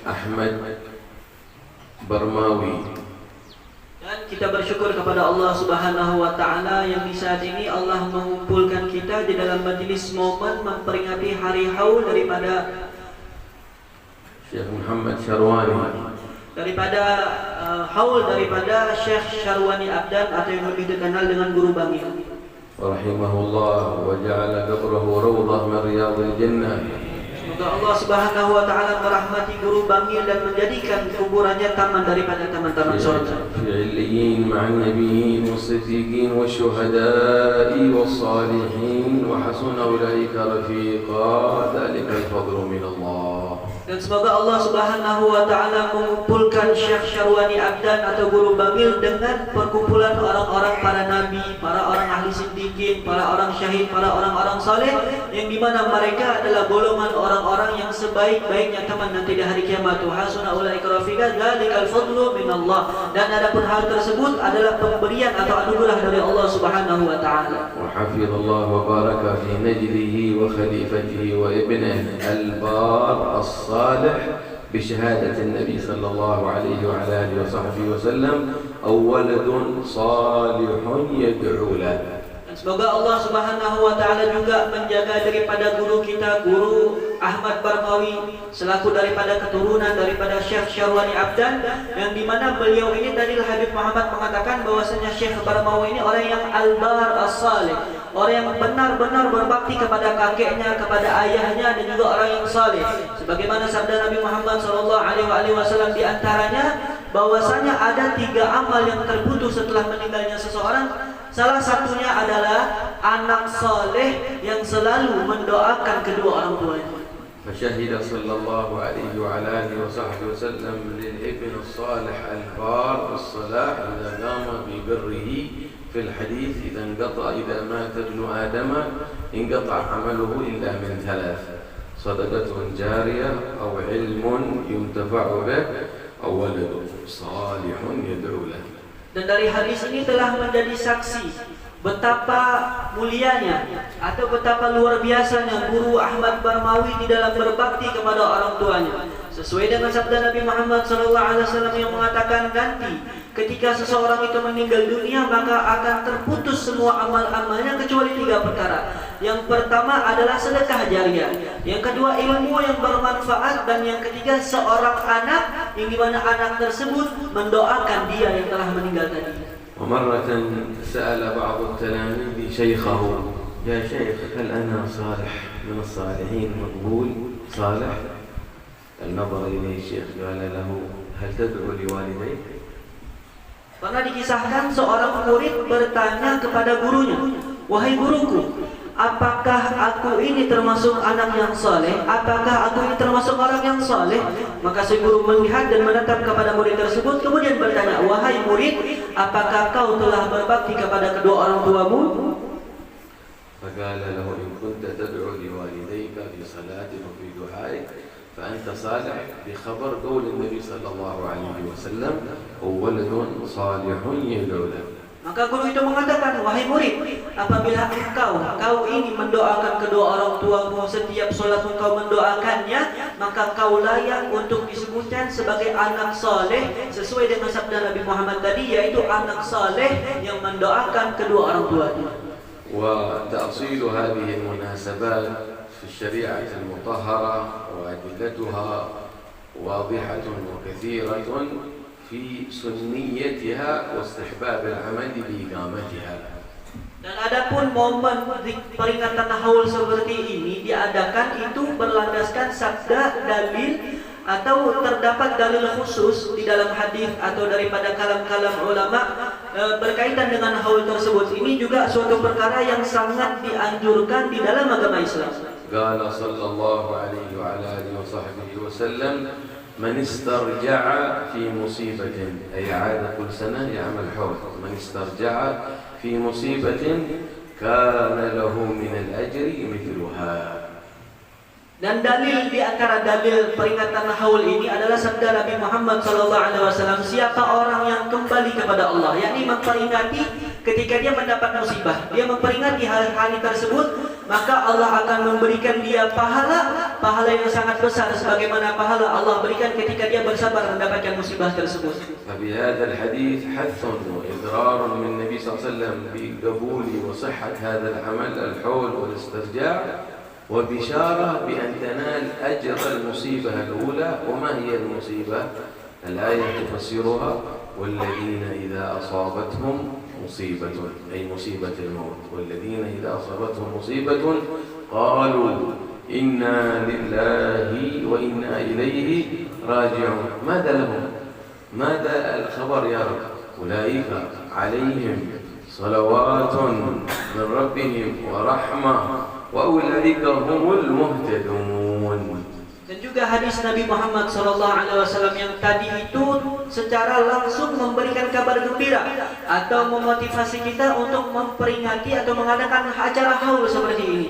S6: أحمد برماوي.
S4: Dan kita bersyukur kepada Allah Subhanahu wa taala yang di saat ini Allah mengumpulkan kita di dalam majelis momen memperingati hari haul daripada
S6: Syekh Muhammad Syarwani,
S4: daripada haul daripada Syekh Syarwani Abdan atau yang lebih dikenal dengan Guru Bangil.
S6: rahimahullah wa ja'ala qabrahu rawdah min riyadil jannah.
S4: Semoga Allah Subhanahu wa taala merahmati Guru Bangil dan menjadikan kuburannya taman daripada taman-taman surga.
S6: في عليين مع النبيين والصديقين والشهداء والصالحين وحسن أولئك رفيقا ذلك الفضل من الله.
S4: Dan semoga Allah Subhanahu wa taala mengumpulkan Syekh Syarwani Abdan atau Guru Bangil dengan perkumpulan orang-orang para nabi, para orang ahli siddiqin, para orang syahid, para orang-orang saleh yang dimana mereka adalah golongan orang-orang yang sebaik-baiknya teman nanti di hari kiamat. Hasuna ulaika rafiqa dzalikal fadlu minallah. Dan adapun hal tersebut adalah pemberian atau anugerah dari Allah Subhanahu wa taala.
S6: وحفظ الله وبارك في نجله وخليفته وابنه البار الصالح بشهادة النبي صلى الله عليه وعلى آله وصحبه وسلم أو ولد صالح يدعو له.
S4: Dan semoga Allah Subhanahu wa taala juga menjaga daripada guru kita, Guru Ahmad Barmawi, selaku daripada keturunan daripada Syekh Syarwani Abdan, yang dimana beliau ini tadi Habib Muhammad mengatakan bahwasanya Syekh Barmawi ini orang yang albar as-salih, orang yang benar-benar berbakti kepada kakeknya, kepada ayahnya, dan juga orang yang saleh. Sebagaimana sabda Nabi Muhammad SAW di antaranya bahwasanya ada 3 amal yang terputus setelah meninggalnya seseorang. Salah satunya adalah anak saleh yang selalu mendoakan kedua orang tuanya.
S6: فشهد صلى الله عليه وعلى آله وصحبه وسلم للابن الصالح البار الصلاح إذا قام ببره في الحديث إذا مات ابن آدم انقطع عمله إلا من 3: صدقة جارية أو علم ينتفع به أو ولد صالح يدعو له.
S4: Dan dari hadis ini telah menjadi saksi betapa mulianya atau betapa luar biasanya Guru Ahmad Barmawi di dalam berbakti kepada orang tuanya. Sesuai dengan sabda Nabi Muhammad SAW yang mengatakan, nanti ketika seseorang itu meninggal dunia maka akan terputus semua amal-amalnya kecuali 3 perkara. Yang pertama adalah sedekah jariah, yang kedua ilmu yang bermanfaat, dan yang ketiga seorang anak yang dimana anak tersebut mendoakan dia yang telah meninggal tadi.
S6: ومرة سأل بعض التلاميذ شيخه: يا شيخ هل أنا صالح من الصالحين مقبول صالح؟ النظر إليه الشيخ قال له: هل تدعو لوالديك؟
S4: Pernah dikisahkan seorang murid bertanya kepada gurunya, wahai guruku, apakah aku ini termasuk anak yang saleh? Apakah aku ini termasuk orang yang saleh? Maka si guru melihat dan menatap kepada murid tersebut, kemudian bertanya, wahai murid, apakah kau telah berbakti kepada kedua orang tuamu?
S6: فقال له: إن كنت تدعو لوالديك في صلاتك وفي دعائك فأنت صالح بخبر قول النبي صلى الله عليه وسلم: ولد صالح يدعو له.
S4: Maka guru itu mengatakan, wahai murid, apabila kau ini mendoakan kedua orang tuamu, setiap sholat engkau mendoakannya, maka kau layak untuk disebutkan sebagai anak saleh sesuai dengan sabda Nabi Muhammad tadi, yaitu anak saleh yang mendoakan kedua orang tuanya.
S6: وتأصيل هذه المناسبات في الشريعة المطهرة وأدلتها واضحة وكثيرة في سنيتها واستحباب العمل بإقامتها.
S4: Dan adapun momen peringatan haul seperti ini diadakan itu berlandaskan sabda, dalil atau terdapat dalil khusus di dalam hadis atau daripada kalam-kalam ulama berkaitan dengan haul tersebut. Ini juga suatu perkara yang sangat dianjurkan di dalam agama Islam.
S6: Qala sallallahu alaihi wa alihi wa sahbihi wa sallam man istarja'a fi musibatin ay 'ada kull sana ya'mal hawl man istarja'a في مصيبة كان له من الأجر مثلها.
S4: Dan dalil di antara dalil peringatan haul ini adalah sabda Nabi Muhammad SAW, siapa orang yang kembali kepada Allah, yakni memperingati ketika dia mendapat musibah, dia memperingati hal-hal tersebut, maka Allah akan memberikan dia pahala yang sangat besar sebagaimana pahala Allah berikan ketika dia bersabar mendapatkan musibah tersebut.
S6: فبهذا الحديث حث وإضرار من النبي صلى الله عليه وسلم بقبول وصحة هذا العمل الحول والاسترجاع وبشارة بأن تنال أجر المصيبة الأولى. وما هي المصيبة؟ الآية تفسرها والذين إذا أصابتهم مصيبة أي مصيبة الموت والذين إذا أصابتهم مصيبة قالوا إنا لله وإنا إليه راجعون. ماذا لهم؟ ماذا الخبر يا رب؟ أولئك عليهم صلوات من ربهم ورحمة وأولئك هم المهتدون.
S4: Dan juga hadis Nabi Muhammad SAW yang tadi itu secara langsung memberikan kabar gembira atau memotivasi kita untuk memperingati atau mengadakan acara haul seperti ini.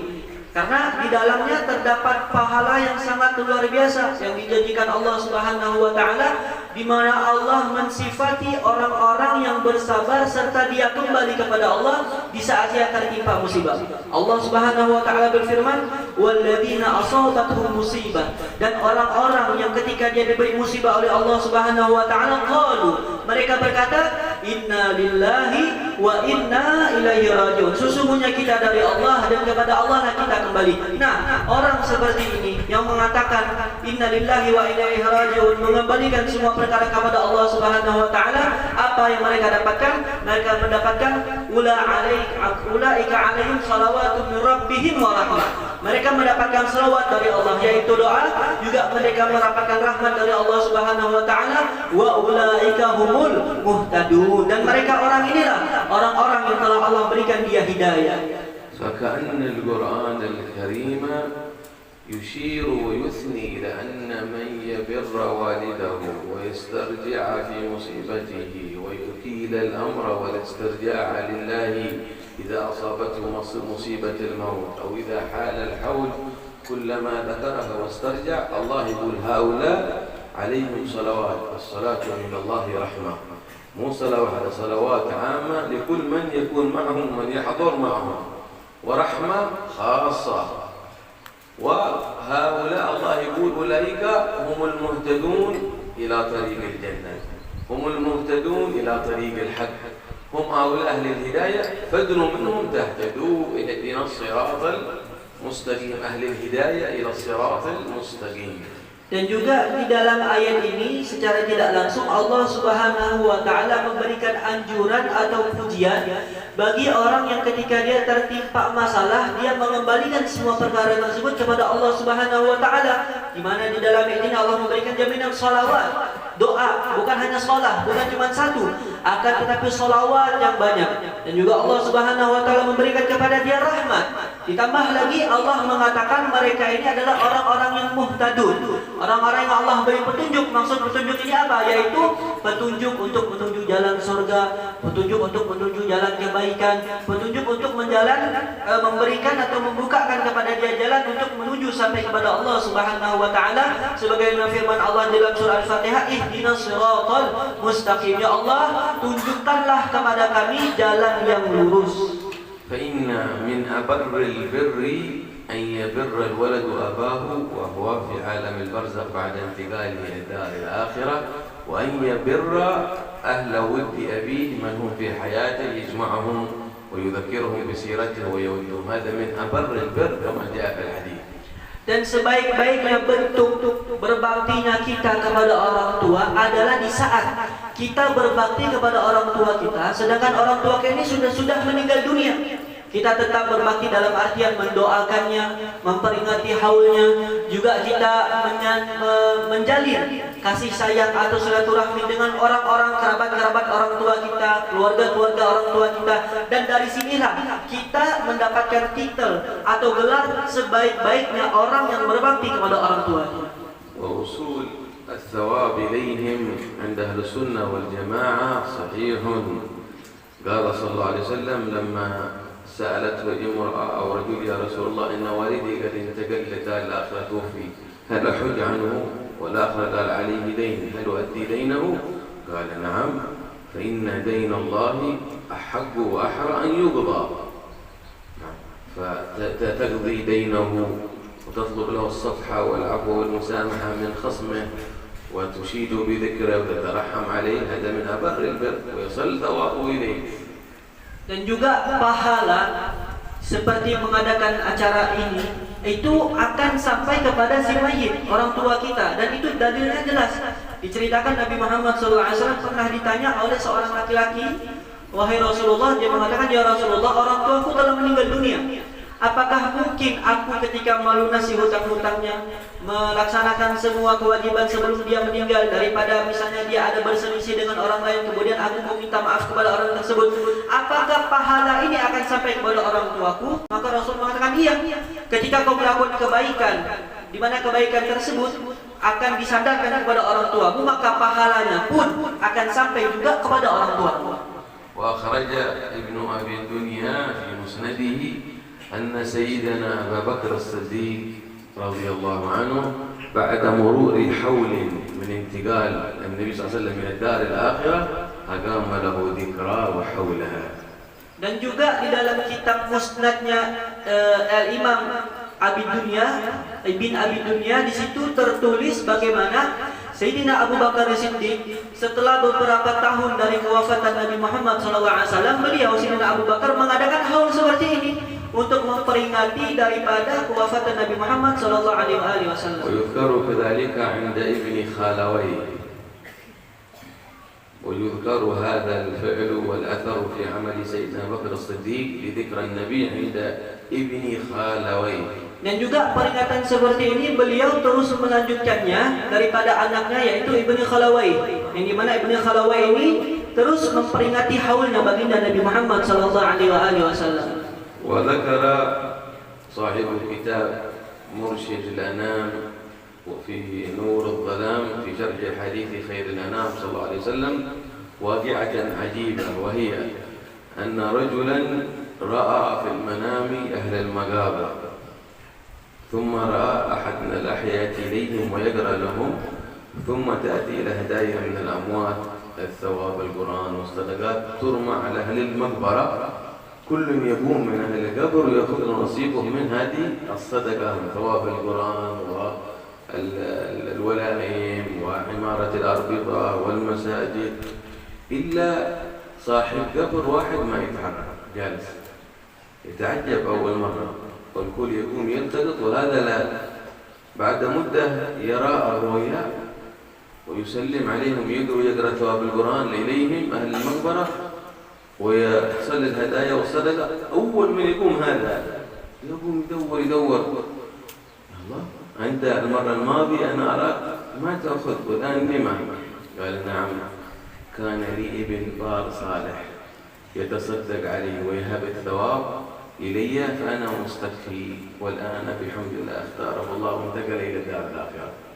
S4: Karena di dalamnya terdapat pahala yang sangat luar biasa yang dijanjikan Allah Subhanahu wa taala, di mana Allah mensifati orang-orang yang bersabar serta dia kembali kepada Allah di saat dia tertimpa musibah. Allah Subhanahu wa taala berfirman, "Walladzina asabatuhum musibah." Dan orang-orang yang ketika dia diberi musibah oleh Allah Subhanahu wa taala, qalu, mereka berkata, "Inna lillahi wa inna ilaihi rajiun." Sesungguhnya kita dari Allah dan kepada Allah lah kita kembali. Nah, orang seperti ini yang mengatakan inna lillahi wa inna ilaihi rajiun, mengembalikan semua perkara kepada Allah Subhanahu wa taala, apa yang mereka dapatkan? Mereka mendapatkan ulaika alaihim salawatun min rabbihim wa rahmah. Mereka mendapatkan salawat dari Allah yaitu doa, juga mereka mendapatkan rahmat dari Allah Subhanahu wa taala, wa ulaika humul muhtadun. Dan mereka orang inilah orang-orang yang telah Allah berikan dia hidayah.
S6: فكأن القرآن الكريم يشير ويثني إلى أن من يبر والده ويسترجع في مصيبته ويكيل الأمر والاسترجاع لله إذا أصابته مصيبة الموت أو إذا حال الحول، كلما ذكرها واسترجع الله يقول هؤلاء عليهم صلوات. الصلاة من الله رحمة، مو صلوات، صلوات عامة لكل من يكون معهم من يحضر معهم، ورحمة خاصة. وهؤلاء الله يقول أولئك هم المهتدون إلى طريق الجنة، هم المهتدون إلى طريق الحق، هم هؤلاء أهل الهداية، فادنوا منهم تهتدوا إلى الصراط المستقيم. أهل الهداية إلى الصراط المستقيم.
S4: Dan juga di dalam ayat ini secara tidak langsung Allah Subhanahu wa taala memberikan anjuran atau pujian bagi orang yang ketika dia tertimpa masalah dia mengembalikan semua perkara tersebut kepada Allah Subhanahu wa taala, di mana di dalam ayat ini Allah memberikan jaminan salawat, doa, bukan hanya salat, bukan cuma satu, akan tetapi salawat yang banyak. Dan juga Allah Subhanahu wa taala memberikan kepada dia rahmat. Ditambah lagi Allah mengatakan mereka ini adalah orang-orang yang muhtadun, orang-orang yang Allah beri petunjuk. Maksud petunjuk ini apa? Yaitu petunjuk untuk menuju jalan surga, petunjuk untuk menuju jalan kebaikan, petunjuk untuk memberikan atau membukakan kepada dia jalan untuk menuju sampai kepada Allah Subhanahu wa taala, sebagaimana firman Allah dalam surah Al-Fatihah, ihdinas siratal mustaqim. Ya Allah, tunjukkanlah kepada kami jalan yang lurus.
S6: فإن من أبر البر أن يبر الولد أباه وهو في عالم البرزخ بعد انتقاله إلى دار الآخرة، وأن يبر أهل ود أبيه من هم في حياته يجمعهم ويذكرهم بسيرته ويودهم. هذا من أبر البر كما جاء في الحديث.
S4: Dan sebaik-baiknya bentuk berbaktinya kita kepada orang tua adalah di saat kita berbakti kepada orang tua kita, sedangkan orang tua kita ini sudah meninggal dunia. Kita tetap berbakti dalam artian mendoakannya, memperingati haulnya, juga kita menjalin kasih sayang atau silaturahmi dengan orang-orang kerabat-kerabat orang tua kita, keluarga-keluarga orang tua kita, dan dari sinilah kita mendapatkan titel atau gelar sebaik-baiknya orang yang berbakti kepada orang tua.
S6: ووصول الثواب إليهم عند أهل السنة والجماعة صحيح. قال صلى الله عليه وسلم لما سألته امرأة أو رجل يا رسول الله إن والدي قد انتقل لدار الآخرة توفي هل أحج عنه؟ والآخر قال عليه دين هل أؤدي دينه؟ قال نعم فإن دين الله أحق وأحرى أن يقضى. فتقضي دينه وتطلب له الصفحة والعفو والمسامحة من خصمه وتشيد بذكره وتترحم عليه. هذا من أبر البر ويصل ثوابه إليه.
S4: Dan juga pahala seperti mengadakan acara ini itu akan sampai kepada si mayit, orang tua kita, dan itu dalilnya jelas. Diceritakan Nabi Muhammad SAW pernah ditanya oleh seorang laki-laki, wahai Rasulullah, dia mengatakan, ya Rasulullah, orang tuaku telah meninggal dunia. Apakah mungkin aku ketika melunasi hutang-hutangnya, melaksanakan semua kewajiban sebelum dia meninggal, daripada misalnya dia ada berselisih dengan orang lain, kemudian aku meminta maaf kepada orang tersebut, apakah pahala ini akan sampai kepada orang tuaku? Maka Rasul mengatakan iya. Ketika kau melakukan kebaikan, di mana kebaikan tersebut akan disandarkan kepada orang tuamu, maka pahalanya pun akan sampai juga kepada orang tuamu.
S6: Wa akhraja Ibnu Abi Dunya fi musnadihi أن سيدنا أبا بكر الصديق رضي الله عنه بعد مرور حول من انتقال النبي صلى الله عليه وسلم من الدار الآخرة أقام له ذكرى وحولها.
S4: Dan juga di dalam kitab musnadnya Al-Imam Abi Dunya, Ibn Abi Dunya, di situ tertulis bagaimana Sayyidina Abu Bakar Siddiq setelah beberapa tahun dari kewafatan Nabi Muhammad SAW, beliau Sayyidina Abu Bakar mengadakan haul seperti ini untuk memperingati daripada kewafatan Nabi Muhammad SAW.
S6: ويذكر كذلك عند ابن خالوي ويذكر هذا الفعل والأثر في عمل سيدنا بكر الصديق لذكر النبي عند ابن خالوي.
S4: Dan juga peringatan seperti ini beliau terus melanjutkannya daripada anaknya, yaitu Ibni Khalawai, yang dimana Ibni Khalawai ini terus memperingati haulnya baginda Nabi Muhammad SAW.
S6: وذكر صاحب الكتاب مرشد الأنام وفي نور الظلام في شرح حديث خير الأنام صلى الله عليه وسلم واقعة عجيبة، وهي أن رجلا رأى في المنام أهل المقابر ثم رأى أحد من الأحياء إليهم ويقرأ لهم، ثم تأتي إلى هدايا من الأموات الثواب القرآن والصدقات ترمى على أهل المقبرة، كل يقوم من أهل القبر ويأخذ نصيبه من هذه الصدقة من ثواب القرآن والولائم وعمارة الأربطة والمساجد، إلا صاحب قبر واحد ما يتحرك جالس يتعجب أول مرة، والكل يقوم يلتقط وهذا لا. بعد مدة يرى الرؤيا ويسلم عليهم، يقرأ ثواب القرآن إليهم أهل المقبرة ويصل الهدايا والصدقة. أول من يقوم هذا يقوم يدور الله، أنت المرة الماضية أنا أراك ما تأخذ والآن لما؟ قال نعم كان لي ابن بار صالح يتصدق عليه ويهب الثواب إلي فأنا مستكفي، والآن بحمد الله اختاره الله وانتقل إلى دار الآخرة.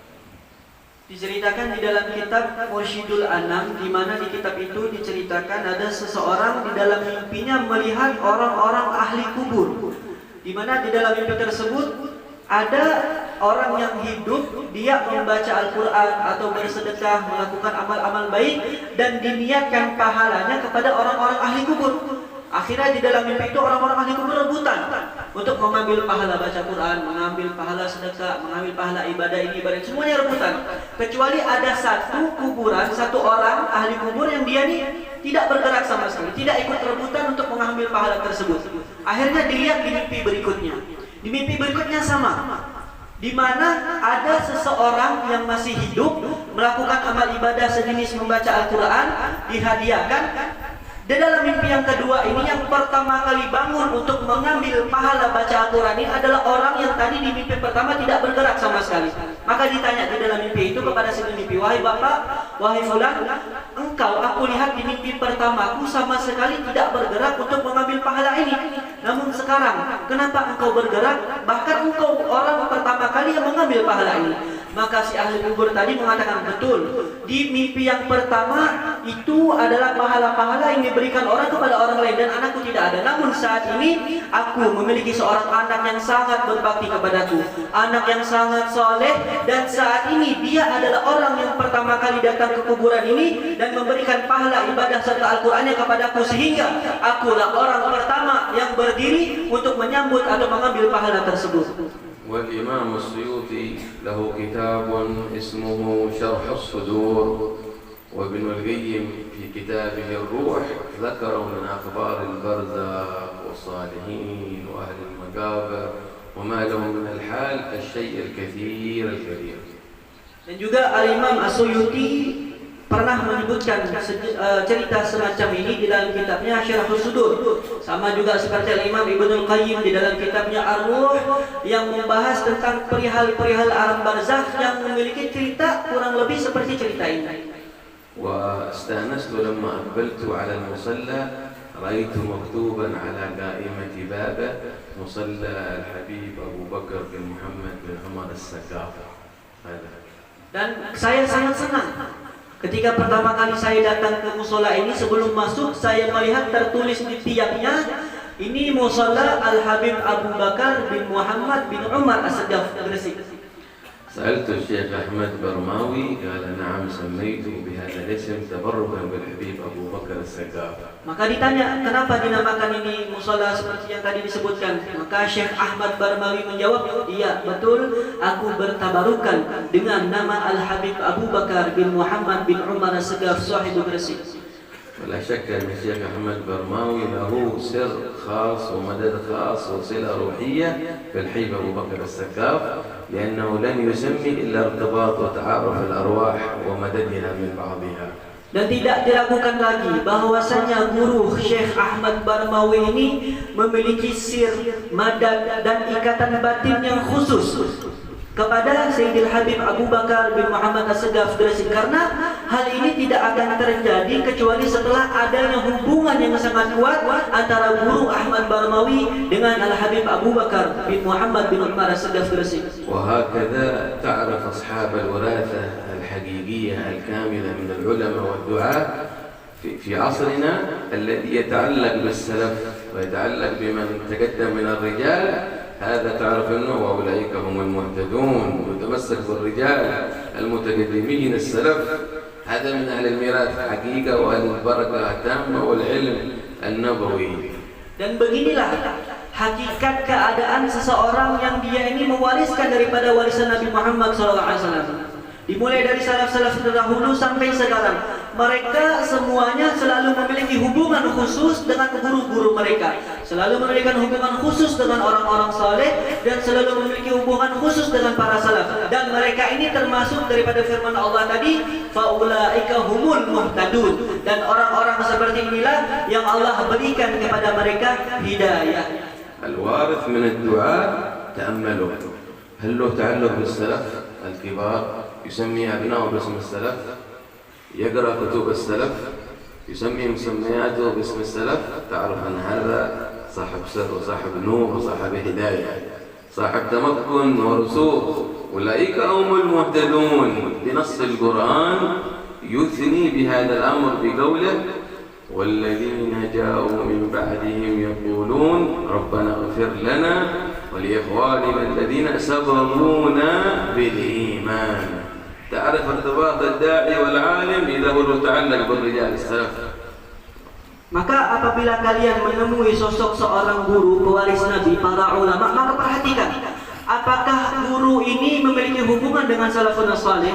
S4: Diceritakan di dalam kitab Mursyidul Anam, di mana di kitab itu diceritakan ada seseorang di dalam mimpinya melihat orang-orang ahli kubur, di mana di dalam mimpi tersebut ada orang yang hidup, dia membaca Al-Quran atau bersedekah, melakukan amal-amal baik, dan diniatkan pahalanya kepada orang-orang ahli kubur. Akhirnya di dalam mimpi itu orang-orang ahli kubur rebutan untuk mengambil pahala baca Quran, mengambil pahala sedekah, mengambil pahala ibadah ini, ibadah, semuanya rebutan. Kecuali ada satu kuburan, satu orang ahli kubur yang dia nih tidak bergerak sama sekali, tidak ikut rebutan untuk mengambil pahala tersebut. Akhirnya dilihat di mimpi berikutnya. Di mimpi berikutnya sama, di mana ada seseorang yang masih hidup melakukan amal ibadah sejenis membaca Al-Quran, dihadiahkan. Dan dalam mimpi yang kedua ini, yang pertama kali bangun untuk mengambil pahala baca Al-Quran ini adalah orang yang tadi di mimpi pertama tidak bergerak sama sekali. Maka ditanya di dalam mimpi itu kepada si mimpi, wahai bapak, wahai fulan, engkau aku lihat di mimpi pertamaku sama sekali tidak bergerak untuk mengambil pahala ini. Namun sekarang, kenapa engkau bergerak? Bahkan engkau orang pertama kali yang mengambil pahala ini. Maka si ahli kubur tadi mengatakan, betul, di mimpi yang pertama itu adalah pahala-pahala yang diberikan orang kepada orang lain dan anakku tidak ada. Namun saat ini aku memiliki seorang anak yang sangat berbakti kepadaku, anak yang sangat soleh, dan saat ini dia adalah orang yang pertama kali datang ke kuburan ini dan memberikan pahala ibadah serta Al-Qurannya kepadaku, sehingga akulah orang pertama yang berdiri untuk menyambut atau mengambil pahala tersebut.
S6: والإمام السيوطي له كتاب اسمه شرح الصدور، وابن القيم في كتابه الروح ذكروا من أخبار البرزخ والصالحين وأهل المقابر وما لهم من الحال الشيء الكثير.
S4: Dan juga Al-Imam As-Suyuti pernah menyebutkan cerita semacam ini di dalam kitabnya Syarhus Sudur. Sama juga seperti Al-Imam Ibnul Qayyim di dalam kitabnya Ar-Ruh yang membahas tentang perihal-perihal alam barzakh yang memiliki cerita kurang lebih seperti cerita ini.
S6: واستأنست لما أقبلت على المصلى رأيت مكتوبا على قائمة بابه مصلى الحبيب أبو بكر بن محمد بن عمر السقاف.
S4: Dan saya sangat senang ketika pertama kali saya datang ke musola ini. Sebelum masuk saya melihat tertulis di tiangnya, ini musola Al-Habib Abu Bakar bin Muhammad bin Umar As-Sagaf Gresik.
S6: سألت الشيخ أحمد برماوي قال نعم سميته بهذا الاسم تبركا بالحبيب أبو بكر السقاف.
S4: Maka ditanya, kenapa dinamakan ini musola seperti yang tadi disebutkan? Maka Syekh Ahmad Barmawi menjawab, iya betul, aku bertabarukan dengan nama Al-Habib Abu Bakar bin Muhammad bin Umar As-Sagaf Sahibu Gresik.
S6: ولا شك أن الشيخ أحمد برماوي له سر خاص ومدد خاص وصلة روحية بالحبيب أبو بكر السقاف، لأنه لن يسمي إلا ارتباط وتعارف الأرواح ومددها من بعضها.
S4: Dan tidak diragukan lagi bahwasanya guru Syekh Ahmad Barmawi ini memiliki sir, madad dan ikatan batin yang khusus kepada Sayyidil Habib Abu Bakar bin Muhammad As-Sagaf Gresik, karena hal ini tidak akan terjadi kecuali setelah adanya hubungan yang sangat kuat antara guru Ahmad Barmawi dengan Al-Habib Abu Bakar bin Muhammad bin Umar As-Sagaf Gresik.
S6: وهكذا تعرف أصحاب الوراثة الحقيقية الكاملة من العلماء والدعاة في عصرنا الذي يتعلق بالسلف ويتعلق بمن تقدم من الرجال، هذا تعرف انه واولئك هم المهتدون وتمسك بالرجال المتقدمين السلف، هذا من اهل الميراث حقيقه واهل البركه التامه والعلم النبوي.
S4: Dan beginilah hakikat keadaan seseorang yang dia ini mewariskan daripada warisan Nabi Muhammad SAW. Dimulai dari salaf-salaf terdahulu sampai sekarang, mereka semuanya selalu memiliki hubungan khusus dengan guru-guru mereka, selalu memiliki hubungan khusus dengan orang-orang saleh, dan selalu memiliki hubungan khusus dengan para salaf. Dan mereka ini termasuk daripada firman Allah tadi, faulaika humul muhtadun, dan orang-orang seperti inilah yang Allah berikan kepada mereka hidayah.
S6: الوارث من الدعاء تأملوا، هل له تعلق بالسلف الكبار؟ يسمي أبنائه باسم السلف، يقرأ كتب السلف، يسمي مسمياته باسم السلف، تعرف أن هذا صاحب سر وصاحب نور وصاحب هداية، صاحب تمكن ورسوخ. أولئك هم المهتدون بنص القرآن يثني بهذا الأمر بقوله والذين جاءوا من بعدهم يقولون ربنا اغفر لنا ولإخواننا الذين سبقونا بالإيمان. تعرف ارتباط الداعي والعالم إذا هو متعلق بالرجال السلف.
S4: Maka apabila kalian menemui sosok seorang guru pewaris Nabi, para ulama, maka perhatikan apakah guru ini memiliki hubungan dengan salafun salih?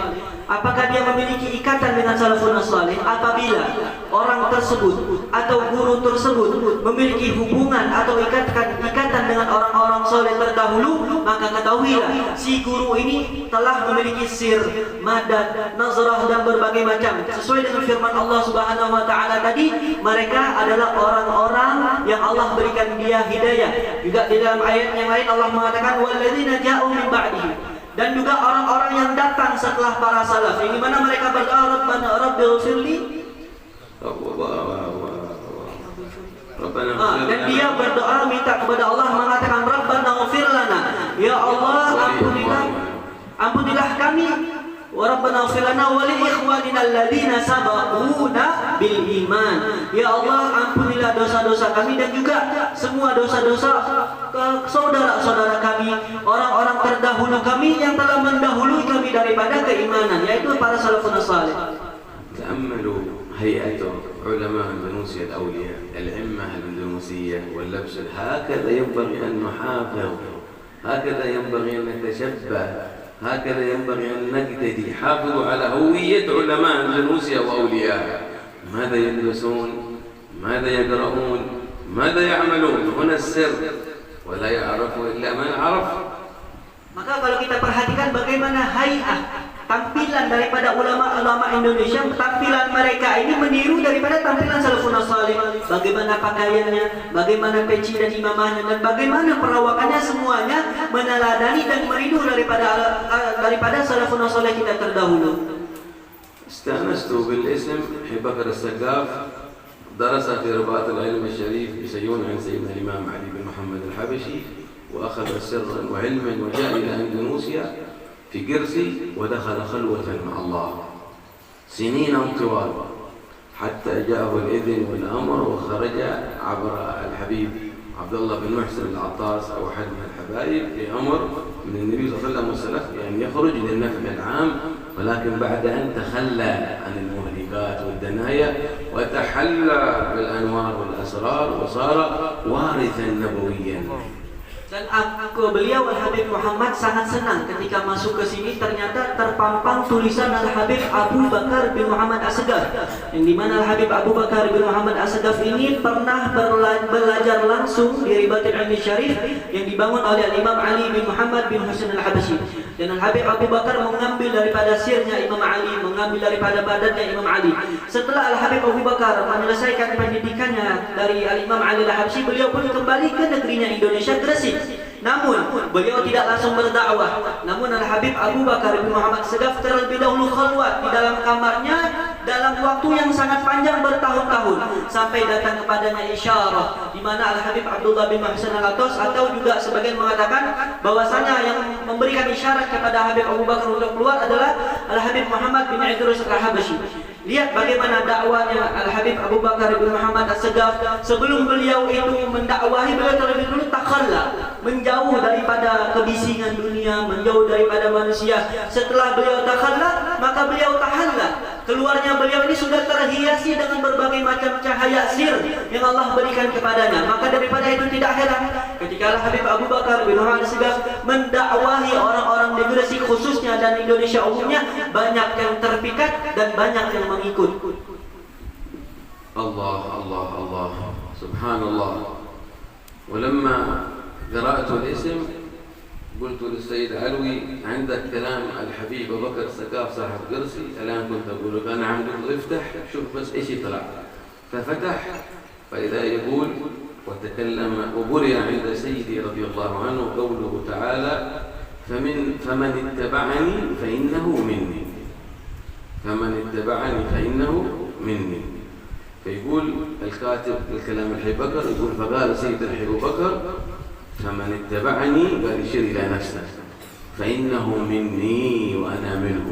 S4: Apakah dia memiliki ikatan dengan salafun salih? Apabila orang tersebut atau guru tersebut memiliki hubungan atau ikatan dengan orang-orang saleh terdahulu, maka ketahuilah si guru ini telah memiliki sir, madad, nazrah dan berbagai macam. Sesuai dengan firman Allah Subhanahu wa taala tadi, mereka adalah orang-orang yang Allah berikan dia hidayah. Juga di dalam ayat yang lain Allah mengatakan walladzina ja'u min ba'dihim, dan juga orang-orang yang datang setelah para salaf, yang dimana mereka berdoa Rabbana rabbighfirli, dan dia berdoa minta kepada Allah mengatakan Rabbana ighfir lana, ya Allah ampunilah kami, wa Rabbana ighfir lana wa li ikhwanina alladziina sabaquna bil iman, ya Allah ampunilah dosa-dosa kami dan juga semua dosa-dosa saudara-saudara kami, orang-orang terdahulu kami yang telah mendahului kami daripada keimanan, yaitu para salafun salih.
S6: تأملوا هيئة علماء اندونيسيا الأولياء، الأئمة الأندونيسية واللبس، هكذا ينبغي أن نحافظ، هكذا ينبغي أن نتشبه، هكذا ينبغي أن نقتدي. حافظوا على هوية علماء اندونيسيا وأوليائها، ماذا يلبسون، ماذا يقرؤون، ماذا يعملون، هنا السر، ولا يعرف إلا من عرف.
S4: Maka kalau kita perhatikan bagaimana hay'ah, tampilan daripada ulama-ulama Indonesia, tampilan mereka ini meniru daripada tampilan salafun salih. Bagaimana pakaiannya, bagaimana peci dan imamahnya, dan bagaimana perawakannya, semuanya meneladani dan meniru daripada salafun salih kita terdahulu.
S6: استأنست بالاسم أبي بكر السقاف، درس في رباط العلم الشريف بسيون عن سيدنا الإمام علي بن محمد الحبشي، وأخذ سرا وعلما وجاء إلى أندونيسيا في قرسي ودخل خلوة مع الله سنين طوال حتى جاءه الإذن والأمر وخرج عبر الحبيب عبد الله بن محسن العطاس أو أحد من الحبايب بأمر من النبي صلى الله عليه وسلم والسلف بأن يخرج للنفع العام، ولكن بعد أن تخلى عن المهلكات والدنايا وتحلى بالأنوار والأسرار وصار وارثا نبويا.
S4: Dan beliau Al-Habib Muhammad sangat senang ketika masuk ke sini, ternyata terpampang tulisan Al-Habib Abu Bakar bin Muhammad As-Segaf, yang dimana Al-Habib Abu Bakar bin Muhammad As-Segaf ini pernah belajar langsung di Ribatul Ilmi Syarif yang dibangun oleh Imam Ali bin Muhammad bin Husain Al-Habashi. Dan Al-Habib Abu Bakar mengambil daripada sirnya Imam Ali, mengambil daripada badannya Imam Ali. Setelah Al-Habib Abu Bakar menyelesaikan pendidikannya dari Al-Imam Ali Al-Habashi, beliau pun kembali ke negerinya Indonesia, Gresik. Namun beliau tidak langsung berdakwah. Namun Al-Habib Abu Bakar bin Muhammad As-Segaf terlebih dahulu khalwat di dalam kamarnya dalam waktu yang sangat panjang, bertahun-tahun, sampai datang kepadanya isyarah, di mana Al-Habib Abdullah bin Muhsin Al-Atos, atau juga sebagian mengatakan bahwasanya yang memberikan isyarat kepada Habib Abu Bakar untuk keluar adalah Al-Habib Muhammad bin Idrus Al-Habashi. Lihat bagaimana dakwanya Al-Habib Abu Bakar bin Muhammad As-Segaf. Sebelum beliau itu mendakwahi, beliau terlebih dulu takhalla, menjauh daripada kebisingan dunia, menjauh daripada manusia. Setelah beliau takhalla, maka beliau tahalla. Keluarnya beliau ini sudah terhiasi dengan berbagai macam cahaya sir yang Allah berikan kepadanya. Maka daripada itu tidak heran ketika Al-Habib Abu Bakar bin Muhammad As-Segaf mendakwahi orang-orang di Gresik khususnya dan Indonesia umumnya, banyak yang terpikat dan banyak yang mengikut.
S6: Allah Allah Allah Subhanallah. ولما قرأت الاسم قلت للسيد علوي عندك كلام الحبيب أبو بكر السقاف صاحب قرسي، الآن كنت أقول لك أنا عندك، افتح شوف بس إيش يطلع. ففتح فإذا يقول وتكلم وبرئ عند سيدي رضي الله عنه قوله تعالى فمن اتبعني فإنه مني، فمن اتبعني فإنه مني. فيقول الكاتب الكلام الحبيب بكر، يقول فقال سيد الحبيب بكر فمن اتبعني، قال يشير إلى نفسه، فإنه مني وأنا منه.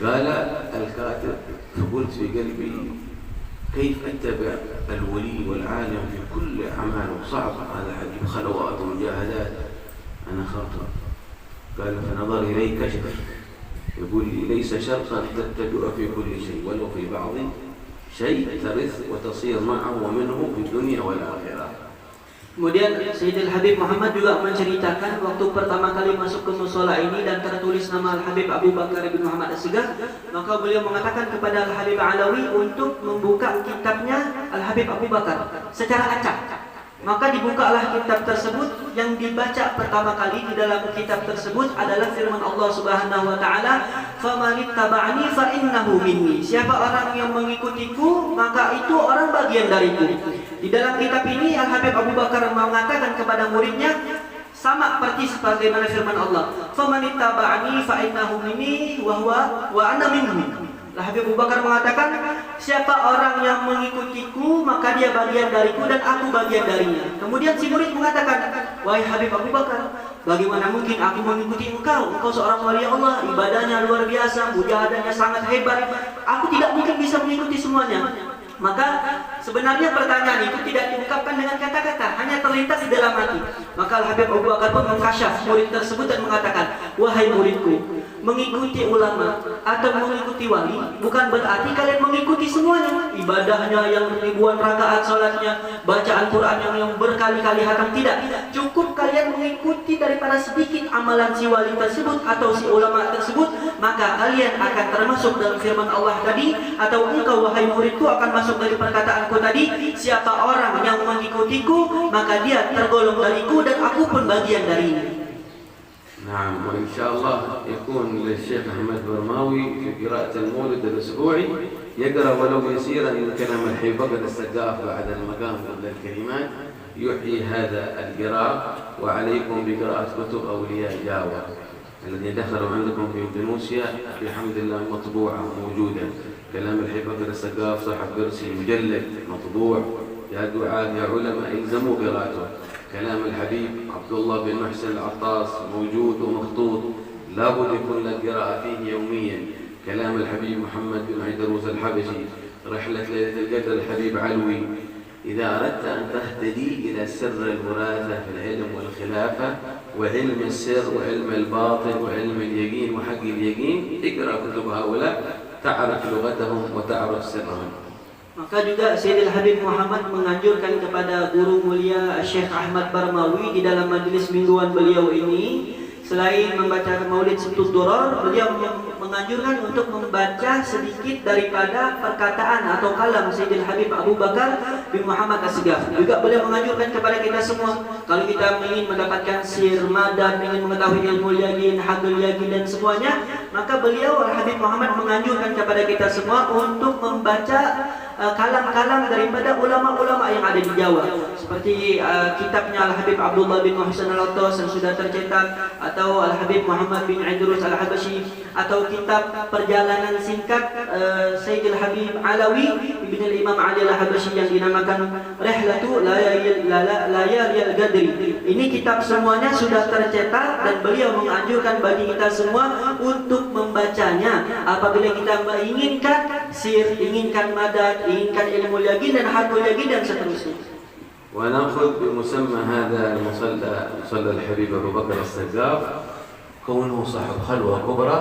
S6: قال الكاتب فقلت في قلبي كيف أتبع الولي والعالم في كل أعماله؟ صعب هذا حجم خلوات ومجاهدات، أنا خاطر. قال فنظر إلي كشف، يقول لي ليس شرطا تتبع في كل شيء، ولو في بعض شيء ترث وتصير معه ومنه في الدنيا والآخرة.
S4: Kemudian Sayyidil Habib Muhammad juga menceritakan waktu pertama kali masuk ke musola ini dan tertulis nama Al-Habib Abu Bakar bin Muhammad As-Segaf, maka beliau mengatakan kepada Al-Habib Alawi untuk membuka kitabnya Al-Habib Abu Bakar secara acak. Maka dibukalah kitab tersebut. Yang dibaca pertama kali di dalam kitab tersebut adalah firman Allah Subhanahu wa taala, "Famanittaba'ani fa innahu minni." Siapa orang yang mengikutiku, maka itu orang bagian dariku. Di dalam kitab ini Al-Habib Abu Bakar mengatakan kepada muridnya sama persis sebagaimana firman Allah, "Famanittaba'ani fa innahu minni wa ana minhu." Habib Abu Bakar mengatakan, siapa orang yang mengikutiku maka dia bagian dariku dan aku bagian darinya. Kemudian si murid mengatakan, wahai Habib Abu Bakar, bagaimana mungkin aku mengikuti engkau? Engkau seorang wali Allah, ibadahnya luar biasa, mujahadahnya sangat hebat. Aku tidak mungkin bisa mengikuti semuanya. Maka sebenarnya pertanyaan itu tidak diungkapkan dengan kata-kata, hanya terlintas di dalam hati. Maka Habib Abu Bakar pun mengkasyaf murid tersebut dan mengatakan, wahai muridku, mengikuti ulama atau mengikuti wali bukan berarti kalian mengikuti semuanya. Ibadahnya yang ribuan rakaat, salatnya, bacaan Quran yang berkali-kali hatam, tidak. Cukup kalian mengikuti daripada sedikit amalan si wali tersebut atau si ulama tersebut, maka kalian akan termasuk dalam firman Allah tadi, atau engkau wahai muridku akan masuk dari perkataanku tadi, siapa orang yang mengikutiku maka dia tergolong dariku dan aku pun bagian darinya.
S6: نعم، وإن شاء الله يكون للشيخ أحمد برماوي في قراءة المولد الأسبوعي يقرأ ولو يسيرا من كلام الحبيب بكر السقاف بعد المقام قبل الكلمات، يحيي هذا القراءة. وعليكم بقراءة كتب أولياء جاوة الذين دخلوا عندكم في اندونيسيا بحمد الله مطبوعة موجودة. كلام الحبيب بكر السقاف صاحب قرسي مجلد مطبوع. يا دعاة يا علماء الزموا قراءته. كلام الحبيب عبد الله بن محسن العطاس موجود ومخطوط، لابد يكون لك قراءة فيه يوميا. كلام الحبيب محمد بن عيدروس الحبشي، رحلة ليلة القدر الحبيب علوي. إذا أردت أن تهتدي إلى سر الوراثة في العلم والخلافة وعلم السر وعلم الباطن وعلم اليقين وحق اليقين، اقرأ كتب هؤلاء تعرف لغتهم وتعرف سرهم.
S4: Maka juga Sayyidil Habib Muhammad menganjurkan kepada guru mulia Syekh Ahmad Barmawi di dalam majelis mingguan beliau ini, selain membaca Maulid Sittud Durar, beliau menganjurkan untuk membaca sedikit daripada perkataan atau kalam Sayyidil Habib Abu Bakar bin Muhammad As-Segaf. Juga beliau menganjurkan kepada kita semua, kalau kita ingin mendapatkan sir madan, ingin mengetahui ilmu yakin, hadul yakin dan semuanya, maka beliau Al-Habib Muhammad menganjurkan kepada kita semua untuk membaca kalam-kalam daripada ulama-ulama yang ada di Jawa, seperti kitabnya Al-Habib Abdullah bin Muhsin Al-Attas yang sudah tercetak, atau Al-Habib Muhammad bin Idrus Al-Habashi, atau kitab perjalanan singkat Sayyidil Habib Alawi bin Imam Ali Al-Habashi yang dinamakan Rihlatu Layaliyal Gadri. Ini kitab semuanya sudah tercetak dan beliau menganjurkan bagi kita semua untuk membacanya apabila kita menginginkan sir, inginkan madad, inginkan ilmu yakin dan hakul yakin dan seterusnya.
S6: ونأخذ بمسمى هذا مصلى الحبيب أبو بكر السقاف، كونه صاحب خلوة كبرى،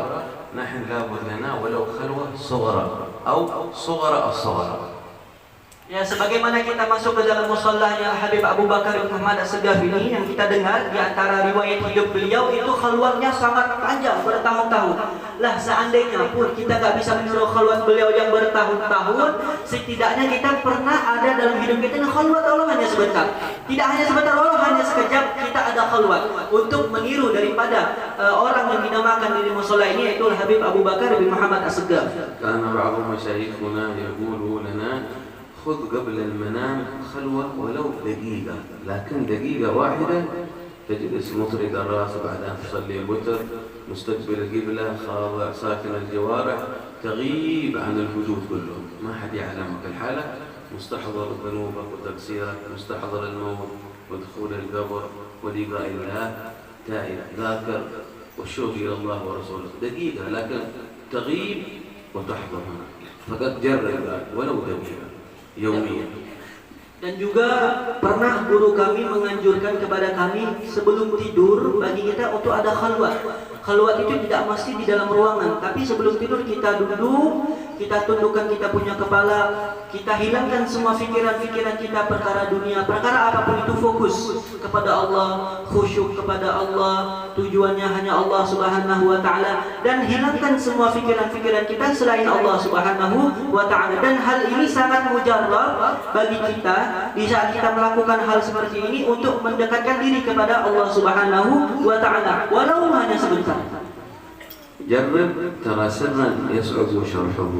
S6: نحن لابد لنا ولو خلوة صغرى أو صغر الصغرى.
S4: Ya, sebagaimana kita masuk ke dalam musallahnya Habib Abu Bakar bin Muhammad As-Segaf ini, yang kita dengar di antara riwayat hidup beliau itu khalwatnya sangat panjang, bertahun-tahun. Lah, seandainya pun kita gak bisa meniru khalwat beliau yang bertahun-tahun, setidaknya kita pernah ada dalam hidup kita yang khalwat Allah hanya sebentar. Tidak hanya sebentar, Allah hanya sekejap kita ada khalwat untuk meniru daripada orang yang dinamakan di musalla ini, yaitu Habib Abu Bakar bin Muhammad As-Segaf.
S6: Karena بعض مشايخنا يقولوا لنا خذ قبل المنام خلوة ولو دقيقة، لكن دقيقة واحدة تجلس مطرق الرأس بعد أن تصلي الوتر، مستقبل القبلة، خاضع ساكن الجوارح، تغيب عن الوجود كله، ما حد يعلمك الحالة، مستحضر ذنوبك وتقصيرك، مستحضر الموت ودخول القبر ولقاء الله، تائب ذاكر والشوق إلى الله ورسوله. دقيقة لكن تغيب وتحضر هنا، فقد جرب ولو دقيقة يوميا.
S4: Dan juga pernah guru kami menganjurkan kepada kami sebelum tidur bagi kita untuk ada khalwat. Khalwat itu tidak mesti di dalam ruangan, tapi sebelum tidur kita duduk, kita tundukkan kita punya kepala, kita hilangkan semua fikiran-fikiran kita perkara dunia, perkara apapun itu, fokus kepada Allah, khusyuk kepada Allah, tujuannya hanya Allah Subhanahu wa taala, dan hilangkan semua fikiran-fikiran kita selain Allah Subhanahu wa taala. Dan hal ini sangat mujarrab bagi kita di saat kita melakukan hal seperti ini untuk mendekatkan diri kepada Allah Subhanahu wa taala, walau hanya sebentar.
S6: جرب ترى سرا يصعب شرحه،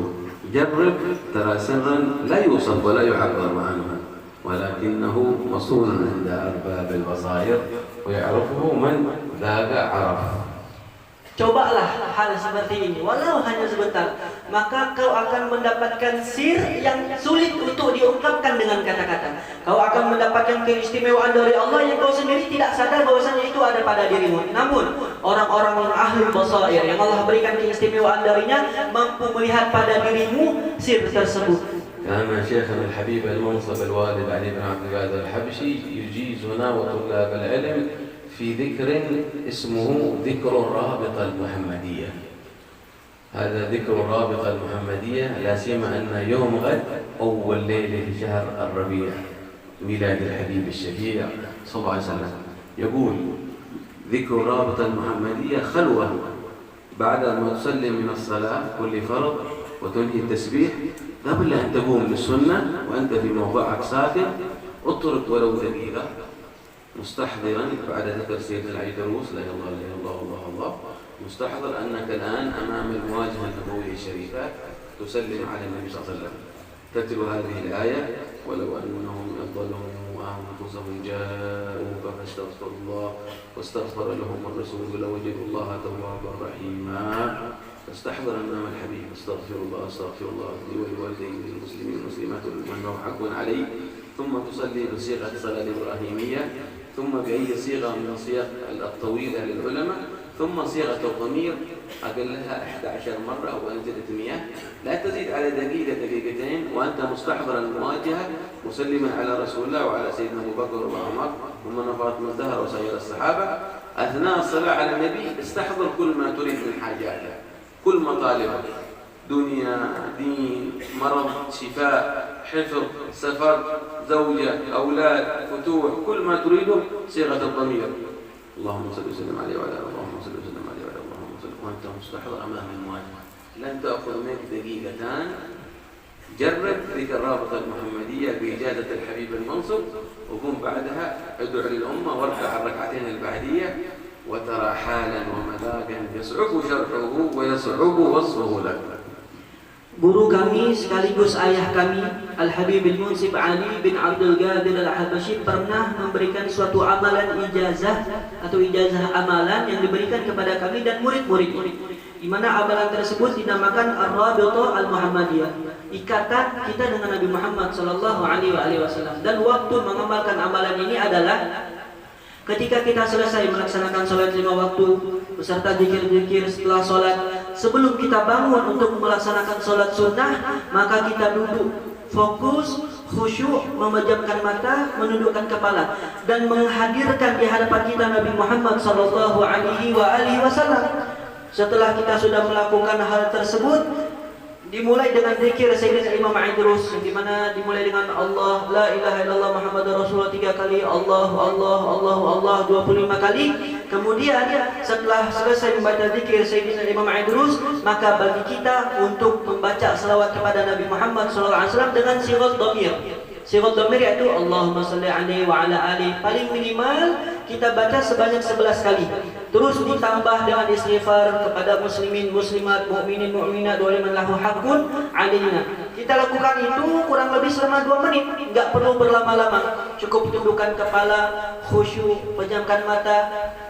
S6: جرب ترى سرا لا يوصف ولا يعبر عنه، ولكنه مصون عند أرباب البصائر ويعرفه من ذاق عرف.
S4: Cobalah hal seperti ini, walau hanya sebentar, maka kau akan mendapatkan sir yang sulit untuk diungkapkan dengan kata-kata. Kau akan mendapatkan keistimewaan dari Allah yang kau sendiri tidak sadar bahwasanya itu ada pada dirimu. Namun orang-orang yang ahli basair, yang Allah berikan keistimewaan darinya, mampu melihat pada dirimu sir tersebut.
S6: كان شيخنا الحبيب المنصب الوالد علي بن عبد القادر الحبشي يجيزنا وطلاب العلم في ذكر اسمه ذكر الرابطة المحمدية. هذا ذكر الرابطة المحمدية، لا سيما أن يوم غد أول ليلة في شهر الربيع ميلاد الحبيب الشفيع صلى الله عليه وسلم. يقول ذكر الرابطة المحمدية خلوة بعد ما تسلم من الصلاة كل فرض وتنهي التسبيح، قبل أن تقوم بالسنة وأنت في موضعك ساكن، اترك ولو دقيقة مستحضرا بعد ذكر سيدنا العيدروس لا اله الا الله الله الله، مستحضر انك الان امام المواجهه النبويه الشريفه تسلم على النبي صلى الله عليه وسلم، تتلو هذه الايه ولو انهم ظلموا انفسهم جاءوك فاستغفروا الله واستغفر لهم الرسول لوجدوا الله توابا رحيما. فاستحضر امام الحبيب استغفر الله استغفر الله لي ولوالدي للمسلمين والمسلمات ومن هو حق علي، ثم تصلي بصيغه الصلاه الابراهيميه، ثم بأي صيغة من الصيغ الطويلة للعلماء، ثم صيغة الضمير أقلها 11 مرة أو أنزلت 100، لا تزيد على دقيقة دقيقتين، وأنت مستحضر المواجهة مسلما على رسول الله وعلى سيدنا أبو بكر وعمر ومن فاطمة الزهراء وسائر الصحابة. أثناء الصلاة على النبي استحضر كل ما تريد من حاجاته، كل مطالبك، دنيا، دين، مرض، شفاء، حفظ، سفر، زوجة، أولاد، فتوح، كل ما تريده صيغة الضمير. اللهم صل وسلم عليه وعلى آله، اللهم صل وسلم عليه وعلى آله، اللهم صل، وأنت مستحضر أمام المواجهة، لن تأخذ منك دقيقتان. جرب ذكر الرابطة المحمدية بإجازة الحبيب المنصب، وقم بعدها ادعو للأمة واركع الركعتين البعدية، وترى حالا ومذاقا يصعب شرحه ويصعب وصفه لك.
S4: Guru kami sekaligus ayah kami, Al-Habib Al-Munsib Ali bin Abdul Qadir Al-Habashi, pernah memberikan suatu amalan ijazah atau ijazah amalan yang diberikan kepada kami dan murid-murid, di mana amalan tersebut dinamakan Ar-Rabitah Al-Muhammadiyah, ikatan kita dengan Nabi Muhammad sallallahu alaihi wasallam. Dan waktu mengamalkan amalan ini adalah ketika kita selesai melaksanakan sholat 5 waktu beserta zikir-zikir setelah sholat, sebelum kita bangun untuk melaksanakan sholat sunnah, maka kita duduk fokus, khusyuk, memejamkan mata, menundukkan kepala, dan menghadirkan di hadapan kita Nabi Muhammad sallallahu alaihi wasallam. Setelah kita sudah melakukan hal tersebut, dimulai dengan zikir Sayyidina Imam Idrus, di mana dimulai dengan Allah, la ilaha illallah Muhammadur Rasulullah 3 kali, Allah Allah Allah Allah 25 kali. Kemudian setelah selesai membaca zikir Sayyidina Imam Idrus, maka bagi kita untuk membaca selawat kepada Nabi Muhammad SAW dengan sirat dhamir. Sirat dhamir yaitu Allahumma salli alaihi wa ala alihi, paling minimal kita baca sebanyak 11 kali. Terus ditambah dengan istighfar kepada muslimin, muslimat, mukminin, mukminat, wa liman lahu haqqun alaina. Kita lakukan itu kurang lebih selama 2 menit, enggak perlu berlama-lama. Cukup tundukkan kepala, khusyuk, pejamkan mata.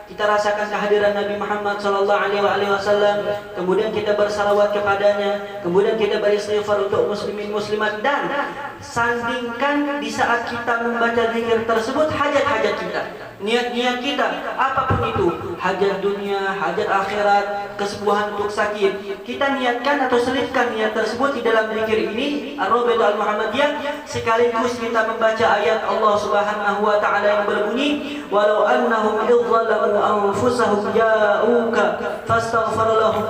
S4: Kita rasakan kehadiran Nabi Muhammad sallallahu alaihi wasallam, kemudian kita bersalawat kepadanya, kemudian kita beristighfar untuk muslimin muslimat, dan sandingkan di saat kita membaca zikir tersebut hajat-hajat kita, niat-niat kita, apapun itu, hajat dunia, hajat akhirat, kesembuhan untuk sakit, kita niatkan atau selipkan niat tersebut di dalam zikir ini Ar-Rabitah Al-Muhammadiyah, sekaligus kita membaca ayat Allah Subhanahu wa taala yang berbunyi, walau annahum idzalamu anfusahum ja'uka fastaghfar lahum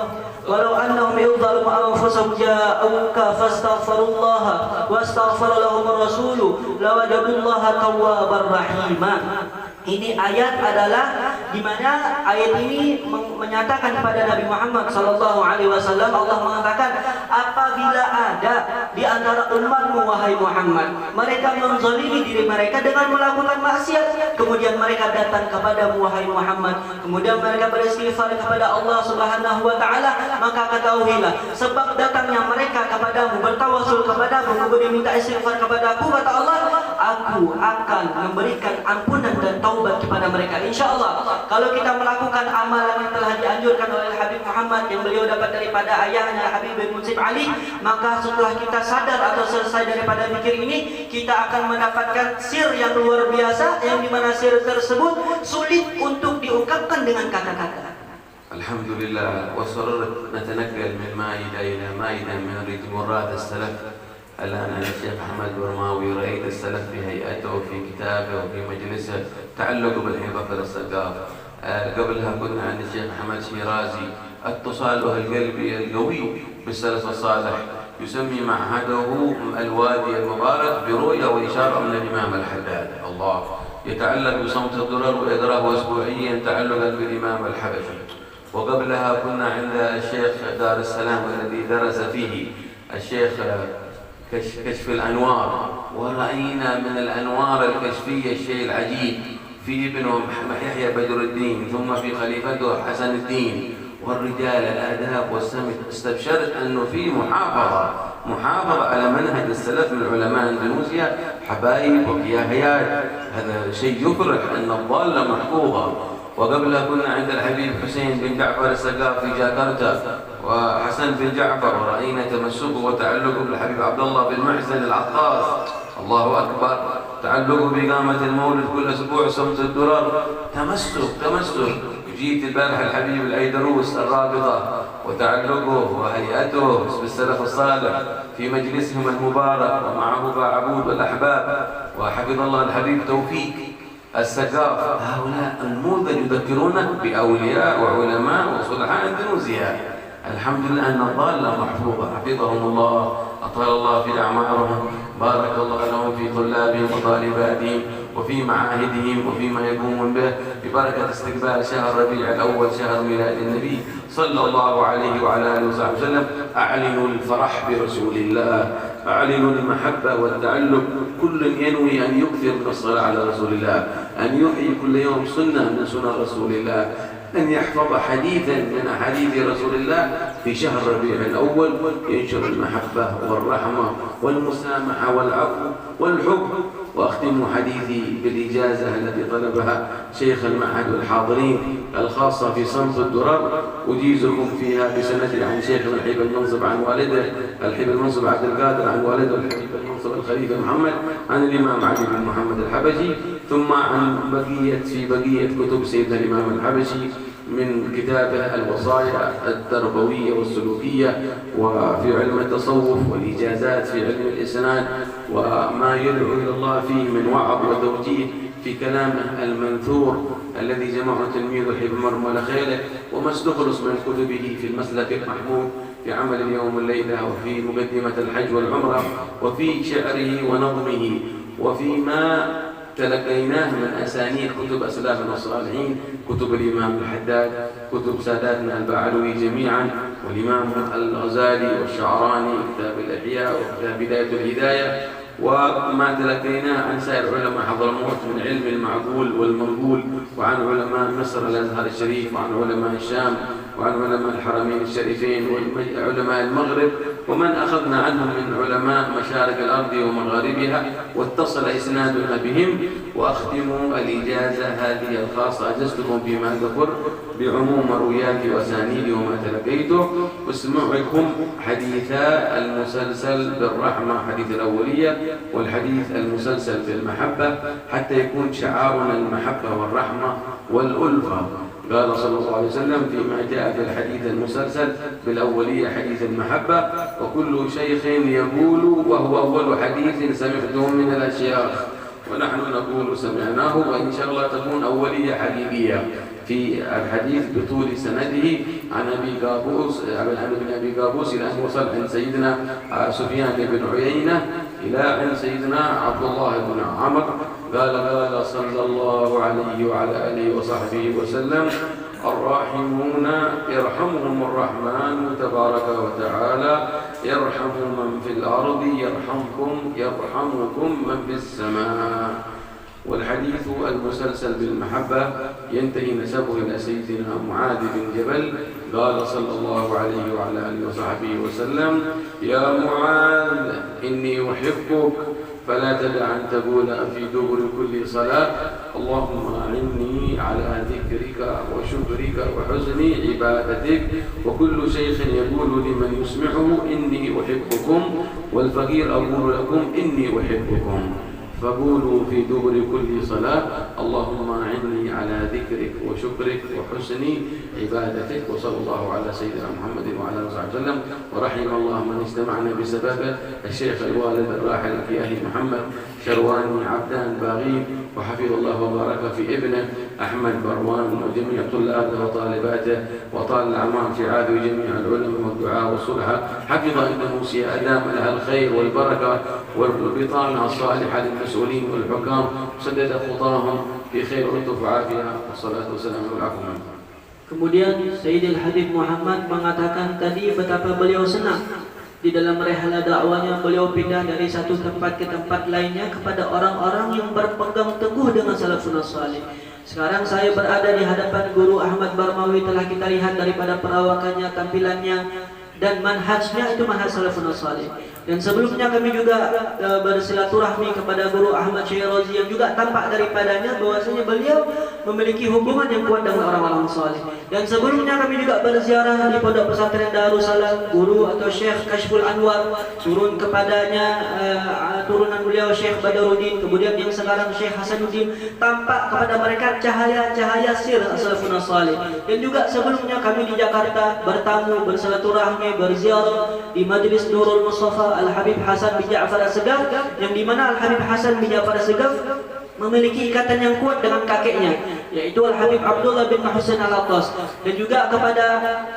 S4: walau annahum yadhlimu anfusahum ja'uka fastaghfirullaha wastaghfara lahumur rasulu lawajadullaha tawwabar rahima. Ini ayat adalah di mana ayat ini menyatakan kepada Nabi Muhammad sallallahu alaihi wasallam, Allah mengatakan, apabila ada di antara umatmu wahai Muhammad, mereka menzalimi diri mereka dengan melakukan maksiat, kemudian mereka datang kepadamu wahai Muhammad, kemudian mereka beristighfar kepada Allah Subhanahu wa taala, maka ketahuilah sebab datangnya mereka kepadamu, bertawasul kepadamu, kemudian minta istighfar kepadaku, kata Allah, aku akan memberikan ampunan dan taubat kepada mereka. Insyaallah, kalau kita melakukan amalan yang telah dianjurkan oleh Habib Muhammad yang beliau dapat daripada ayahnya Habib bin Munsif Ali, maka setelah kita sadar atau selesai daripada zikir ini, kita akan mendapatkan sir yang luar biasa, yang dimana sir tersebut sulit untuk diungkapkan dengan kata-kata.
S6: Alhamdulillah, wa sarrat natanakal min ma'ida ila ma'ida min ritmurat as-salaf. الآن الشيخ أحمد برماوي رئيس السلف في هيئته وفي كتابه وفي مجلسه تعلق بالحفظ الثقاف. قبلها كنا عند الشيخ أحمد شيرازي اتصاله القلبي القوي بالسلف الصالح، يسمي معهده الوادي المبارك برؤية وإشارة من الإمام الحداد. الله يتعلق بصمت الضرر وإدراكه أسبوعيا تعلقا بالإمام الحبشي. وقبلها كنا عند الشيخ دار السلام الذي درس فيه الشيخ كشف الأنوار، ورأينا من الأنوار الكشفية الشيء العجيب في ابنه يحيى بدر الدين، ثم في خليفته حسن الدين، والرجال الآداب والسمت. استبشرت أنه في محافظة على منهج السلف من علماء اندونيسيا، حبايب وكياهيات. هذا شيء يفرح أن الضالة محفوظة. وقبلها كنا عند الحبيب حسين بن جعفر السقاف في جاكرتا، وحسن بن جعفر، ورأينا تمسكه وتعلقه بالحبيب عبد الله بن محسن العطاس. الله أكبر، تعلقه بإقامة المولد كل أسبوع، صمت الدرر، تمسك. جيت البارح الحبيب الأيدروس الرابطة وتعلقه وهيئته بالسلف الصالح في مجلسهم المبارك، ومعه عبود والأحباب، وحفظ الله الحبيب توفيق السقاف. هؤلاء النموذج يذكرونك بأولياء وعلماء وصلحاء اندونيسيا. الحمد لله أن الضالة محفوظة، حفظهم الله، أطال الله في أعمارهم، بارك الله لهم في طلابهم وطالباتهم وفي معاهدهم وفيما يقومون به، ببركة استقبال شهر ربيع الأول، شهر ميلاد النبي صلى الله عليه وعلى آله وصحبه وسلم. أعلنوا الفرح برسول الله، أعلنوا المحبة والتعلق. كل ينوي أن يكثر من الصلاة على رسول الله، أن يحيي كل يوم سنة من سنن رسول الله، أن يحفظ حديثا من أحاديث رسول الله في شهر ربيع الأول، ينشر المحبة والرحمة والمسامحة والعفو والحب. وأختم حديثي بالإجازة التي طلبها شيخ المعهد والحاضرين الخاصة في صمت الدرر، أجيزكم فيها بسند عن شيخ الحبيب المنصب عن والده الحبيب المنصب عبد القادر، عن والده الحبيب المنصب الخليفة محمد، عن الإمام علي بن محمد الحبشي، ثم عن بقية كتب سيدنا الإمام الحبشي من كتابه الوصايا التربوية والسلوكية، وفي علم التصوف، والإجازات في علم الإسناد، وما يدعو إلى الله فيه من وعظ وتوجيه في كلامه المنثور الذي جمعه تلميذ الحبيب مرمى خيله، وما استخلص من كتبه في المسلك المحمود، في عمل اليوم والليلة، وفي مقدمة الحج والعمرة، وفي شعره ونظمه، وفيما تلقيناه من أسانيد كتب أسلافنا الصالحين، كتب الإمام الحداد، كتب ساداتنا البعلوي جميعا، والإمام الغزالي والشعراني، كتاب الإحياء، وكتاب بداية الهداية، وما تلقيناه عن سائر علماء حضرموت من علم المعقول والمنقول، وعن علماء مصر الأزهر الشريف، وعن علماء الشام، وعن علماء الحرمين الشريفين، وعلماء المغرب، ومن أخذنا عنهم من علماء مشارق الأرض ومغاربها، واتصل إسنادنا بهم. وأختم الإجازة هذه الخاصة، أجزتكم فيما ذكر بعموم مروياتي وأسانيدي وما تلقيته، واسمعكم حديثا المسلسل بالرحمة، حديث الأولية، والحديث المسلسل بالمحبة، حتى يكون شعارنا المحبة والرحمة والألفة. قال صلى الله عليه وسلم فيما جاء في الحديث المسلسل بالأولية حديث المحبة: وكل شيخ يقول وهو أول حديث سمعته من الأشياخ، ونحن نقول سمعناه، وإن شاء الله تكون أولية حقيقية في الحديث بطول سنده، عن أبي قابوس بن أبي قابوس إلى أن وصل عند سيدنا سفيان بن عيينة إلى عند سيدنا عبد الله بن عمرو قال صلى الله عليه وعلى آله وصحبه وسلم الراحمون يرحمهم الرحمن تبارك وتعالى يرحم من في الأرض يرحمكم من في السماء. والحديث المسلسل بالمحبة ينتهي نسبه إلى سيدنا معاذ بن جبل قال صلى الله عليه وعلى آله وصحبه وسلم يا معاذ إني أحبك فلا تدع أن تقول في دبر كل صلاة اللهم أعني على ذكرك وشكرك وحسن عبادتك. وكل شيخ يقول لمن يسمعه إني أحبكم والفقير أقول لكم إني أحبكم فقولوا في دبر كل صلاة اللهم أعني على ذكرك وشكرك وحسن عبادتك. وصلى الله على سيدنا محمد وعلى آله وصحبه وسلم. ورحم الله من استمعنا بسبب الشيخ الوالد الراحل الكياهي محمد شرواني عبدان باغي وحفظ الله وبارك في ابنه أحمد بروان وجميع طلابه وطالباته وطال الأعمار في عاد جميع العلماء والدعاء والصلح. حفظ النفوس أدام لها الخير والبركة والبطانة الصالحة للمسؤولين والحكام سدد خطاهم في خير ولطف وعافية والصلاة والسلام على
S4: Kemudian Sayyidil Habib Muhammad mengatakan tadi betapa beliau senang di dalam rehala dakwanya beliau pindah dari satu tempat ke tempat lainnya kepada orang-orang yang berpegang teguh dengan salafun salih. Sekarang saya berada di hadapan Guru Ahmad Barmawi, telah kita lihat daripada perawakannya, tampilannya dan manhajnya itu manhaj salafun salih. Dan sebelumnya kami juga bersilaturahmi kepada Guru Ahmad Syirazi yang juga tampak daripadanya bahwasanya beliau memiliki hubungan yang kuat dengan orang-orang saleh. Dan sebelumnya kami juga berziarah di Pondok Pesantren Darussalam, guru atau Syekh Kashful Anwar, turun kepadanya turunan beliau Syekh Badaruddin, kemudian yang sekarang Syekh Hasanuddin, tampak kepada mereka cahaya-cahaya sir salafun saleh. Dan juga sebelumnya kami di Jakarta bertamu, bersilaturahmi, berziarah di Majlis Nurul Mustafa Al-Habib Hasan bin Ja'far As-Segaf, yang dimana Al-Habib Hasan bin Ja'far As-Segaf memiliki ikatan yang kuat dengan kakeknya, yaitu Al-Habib Abdullah bin Husain Al-Attas. Dan juga kepada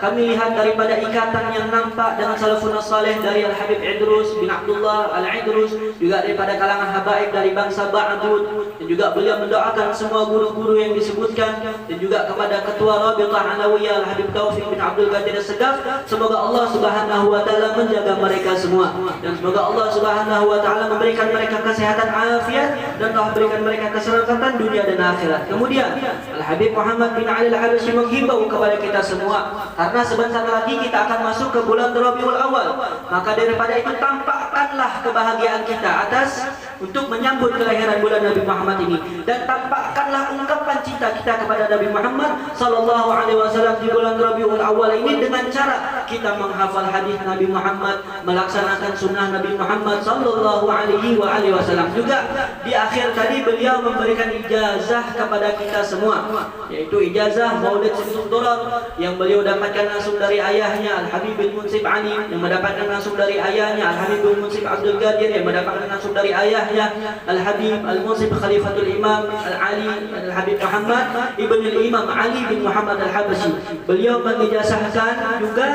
S4: kami lihat daripada ikatan yang nampak dengan salafun saleh dari Al-Habib Idrus bin Abdullah Al-Idrus, juga daripada kalangan habaib dari bangsa Ba'dud. Dan juga beliau mendoakan semua guru-guru yang disebutkan, dan juga kepada ketua Rabithah Alawiyah Al-Habib Taufik bin Abdul Qadir As-Segaf, semoga Allah Subhanahu wa taala menjaga mereka semua, dan semoga Allah Subhanahu wa taala memberikan mereka kesehatan afiat dan telah berikan mereka keselamatan dunia dan akhirat. Kemudian Al-Habib Muhammad bin Ali Al-Habashi menghimbau kepada kita semua, karena sebentar lagi kita akan masuk ke bulan Rabiul Awal, maka daripada itu tampakkanlah kebahagiaan kita atas untuk menyambut kelahiran bulan Nabi Muhammad ini, dan tampakkanlah ungkapan cinta kita kepada Nabi Muhammad sallallahu alaihi wasallam di bulan Rabiul Awal ini dengan cara kita menghafal hadis Nabi Muhammad, melaksanakan sunnah Nabi Muhammad sallallahu alaihi wasallam. Juga di akhir tadi beliau memberikan ijazah kepada kita semua, yaitu ijazah Maulid Syamsul Durar yang beliau dapatkan langsung dari ayahnya Al-Habib bin Munsib Ali, yang mendapatkan langsung dari ayahnya Al-Habib bin Munsib Abdul Qadir, yang mendapatkan langsung dari ayahnya Al-Habib Al-Munsib Khalifatul Imam Al-Ali Al-Habib Muhammad Ibn Al-Imam Ali bin Muhammad Al-Habashi. Beliau mengijazahkan juga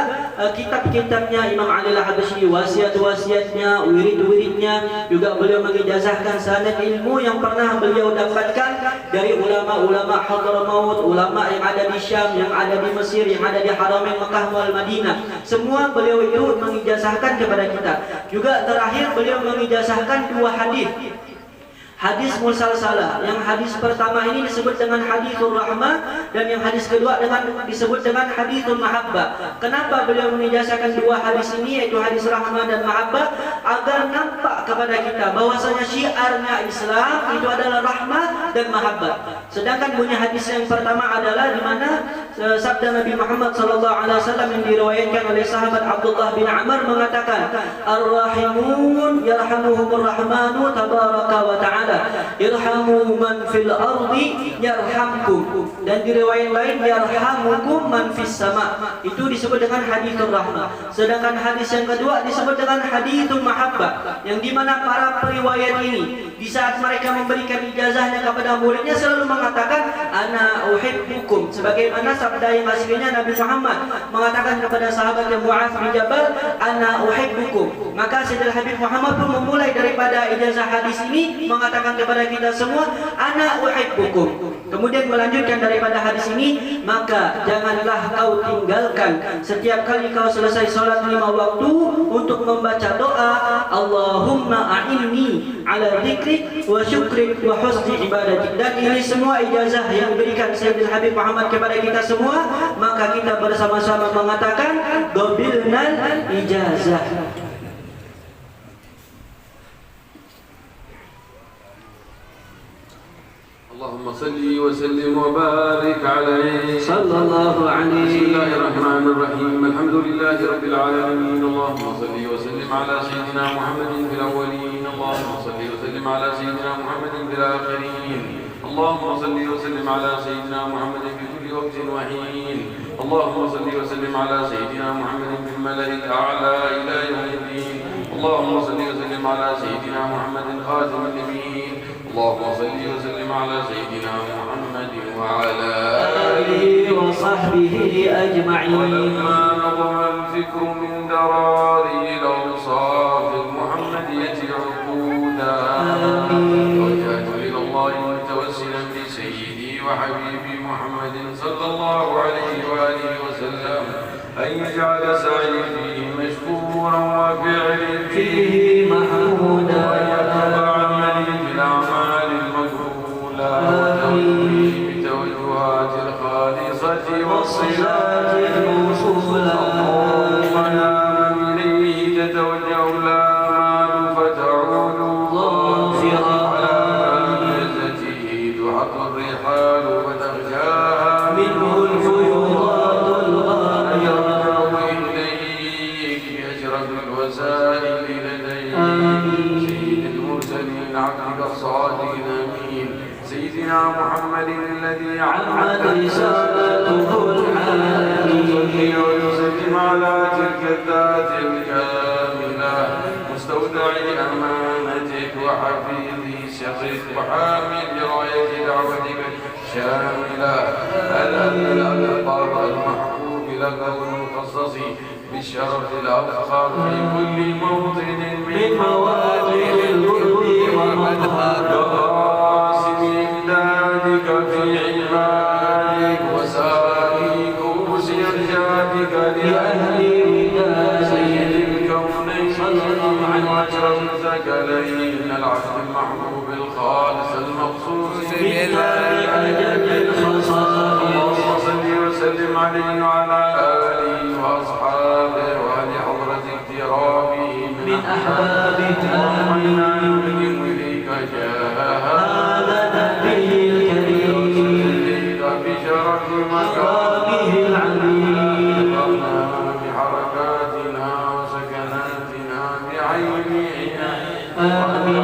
S4: kitab-kitabnya Imam Ali Al-Habashi, wasiat-wasiatnya, wirid-wiridnya. Juga beliau mengijazahkan sanad ilmu yang pernah beliau dapatkan dari ulama-ulama Hadramaut, ulama yang ada di Syam, yang ada di Mesir, yang ada di Haramain Makkah wal Madinah. Semua beliau itu mengijazahkan kepada kita. Juga terakhir beliau mengijazahkan dua hadis musalsalah. Yang hadis pertama ini disebut dengan hadithur rahmah, dan yang hadis kedua disebut dengan hadithul mahabbah. Kenapa beliau mengijazahkan dua hadis ini, yaitu hadis rahmah dan mahabbah? Agar nampak kepada kita bahwasanya syiarnya Islam itu adalah rahmah dan mahabbah. Sedangkan bunyi hadis yang pertama adalah di mana sabda Nabi Muhammad SAW yang diriwayatkan oleh sahabat Abdullah bin Amr mengatakan, Ar-Rahimun yarhamuhumur Rahmanu tabaraka wa ta'ala, irhamu man fil ardi yarhamkum. Dan di riwayat lain yarhamukum man fis sama. Itu disebut dengan hadithur rahmah. Sedangkan hadis yang kedua disebut dengan hadithul mahabbah, yang dimana para periwayat ini di saat mereka memberikan ijazahnya kepada muridnya selalu mengatakan ana uhibbukum, sebagaimana sabda yang aslinya Nabi Muhammad mengatakan kepada sahabat yang Mu'adz bin Jabal, ana uhibbukum. Maka Sayyidina Habib Muhammad pun memulai daripada ijazah hadis ini mengatakan kepada kita semua, ana uhibbukum. Kemudian melanjutkan daripada hadis ini, maka janganlah kau tinggalkan setiap kali kau selesai sholat 5 waktu untuk membaca doa, Allahumma a'inni ala dzikrik wa syukrik wa husni ibadatik. Dan ini semua ijazah yang diberikan Sayyidina Habib Muhammad kepada kita semua, maka kita bersama-sama mengatakan qabilnal ijazah.
S6: اللهم صل وسلم وبارك عليه
S4: صلى الله عليه.
S6: بسم الله الرحمن الرحيم. الحمد لله رب العالمين. اللهم صل وسلم على سيدنا محمد في الأولين. اللهم صل وسلم على سيدنا محمد في الآخرين. اللهم صل وسلم على سيدنا محمد في كل وقت وحين. اللهم صل وسلم على سيدنا محمد في الملأ الأعلى إلى يوم الدين. اللهم صل وسلم على سيدنا محمد خاتم النبيين. اللهم صل وسلم على سيدنا محمد وعلى
S4: آله وصحبه أجمعين.
S6: ولما نظم الفكر من دراري الأوصاف المحمدية عقودا وجهت إلى الله متوسلا بسيدي وحبيبي محمد صلى الله عليه وآله وسلم أن يجعل سعي فيه مشكورا وفعلي فيه محمودا ويتبع عملي في الأعمال المقبولة وتوجهي بتوجهات الخالصة والصلات الموصولة. اللهم يا من إليه تتوجه الآمال فتعود ظافرا على عزته تحط الرحال وتغشاها منه الفيوضات الغائرة إليك بأشرف الوسائل لديك سيد المرسلين عبدك الصادق الأمين سيدنا محمد الذي عمت رسالته العالمين. ويسلم على تلك الذات الكاملة مستودع أمانتك وحفيظ سرك وحامل راية دعوتك الشاملة الألقاب المحبوب لك والمخصص بالشرف الأفخر في كل موطن من مواطن القرب والمظهر وقاسم إمدادك في عبادك وسائي كؤوس إرشادك لأهل رداء سيد الكونين وأشرف الثقلين العبد المحبوب الخالص المخصوص بالله أجل الخصائص. اللهم صل وسلم عليه وعلى آله وأصحابه وأهل حضرة اقترابه من أحبابه. اللهم إنا نقدم إليك جاه هذا النبي الكريم بشرف مقامه العليم. بحركاتنا وسكناتنا بعين عناية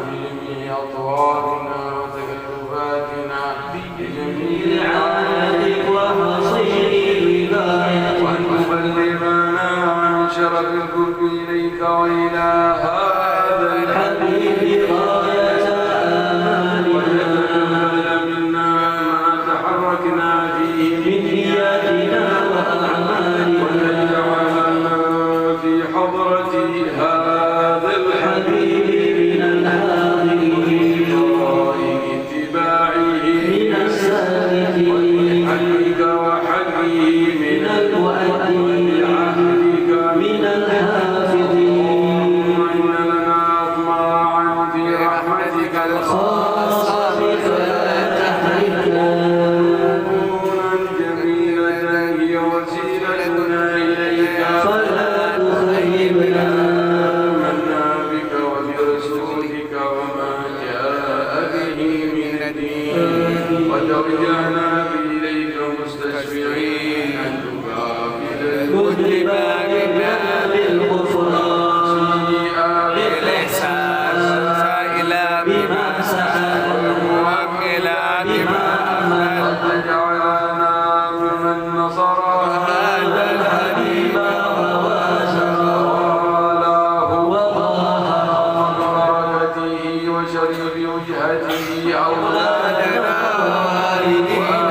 S6: بجميع أطوارنا وتكلفاتنا بجميع رعايتك وحصين هدايتك. وأن تبلغنا عن شرف القرب إليك وإلى هذا الحبيب غاية آمالنا وتتقبل منا ما تحركنا فيه من نياتنا وأعمالنا وتجعلنا في حضرة هذا الحبيب من الحاضرين وطائق اتباعه من السالكين وحلك وحله من المؤدين وعهدك من الحافظين. وإن لنا أطماعا في رحمتك الخاصة فلا تحرمنا نورا جميلة هي وسيلتنا إليك فلا تخيبنا. آمنا بك وبرسولك وما جاء به من الدين وتوجهنا إليك مستشفعين أن تقابل المذنبات بالغفران بالإحسان بما سأل وكلا بما أمل وتجعلنا ممن نصر هذا الحبيب وواساه وظاهر بركته وشريف وجهته أولادنا ووالدينا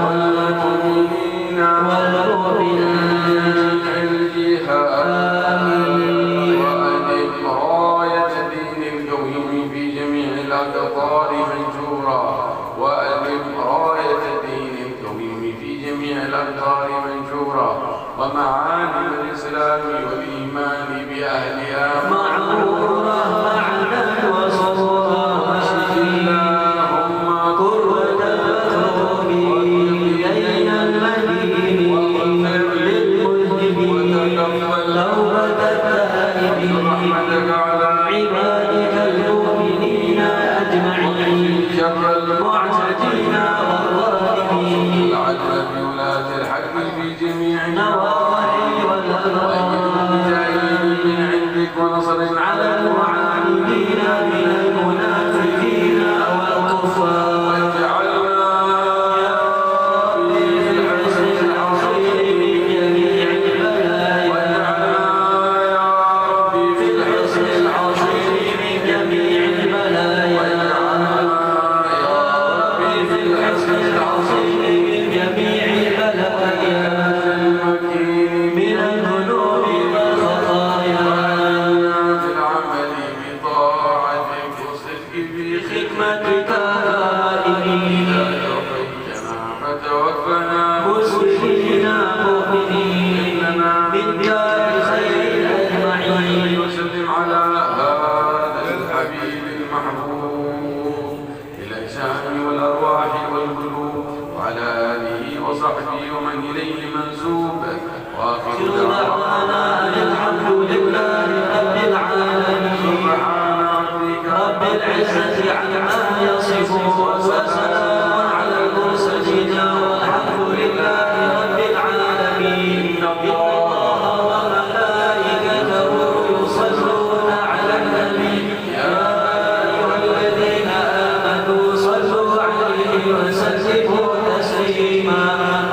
S6: والمؤمنين
S4: والمؤمنات
S6: في الجهاد وأدم راية دين القويم في جميع الأقطار منشورا وأدم راية دين القويم في جميع الأقطار منشورا ومعالم الإسلام والإيمان بأهلها
S4: معمورة معنا وصورا
S6: اللهم
S4: قرة المكروبين بين المدين للمذنبين توبة التائبين
S6: رحمتك على
S4: عبادك المؤمنين أجمعين
S6: شر
S4: المعتدين والظالمين
S6: العدل بولاة الحق في جميع
S4: النواحي والأبواب
S6: من عندك ونصر
S4: على المعاندين من المنافقين والكفار
S6: واجعلنا
S4: في الحسن العظيم من جميع البلايا
S6: واجعلنا يا ربي
S4: في الحسن العظيم من جميع البلايا
S6: يا ربي
S4: في الحسن العظيم من جميع البلايا من الذنوب والخطايا
S6: في العمل بطاعتك وصدق في
S4: حكمتك دائمين
S6: توفيتنا فتوفنا
S4: مسلمين مؤمنين من دار خير أجمعين
S6: وسلم على هذا الحبيب المحبوب بالأجسام والأرواح والقلوب وعلى آله وصحبه ومن إليه منسوب وآخر
S4: دعوانا أن الحمد لله رب العالمين
S6: سبحان ربك
S4: رب العزة عما يصفون وسلام على المرسلين والحمد لله رب العالمين إن الله وملائكته يصلون على النبي يا أيها الذين آمنوا صلوا عليه وسلموا تسليما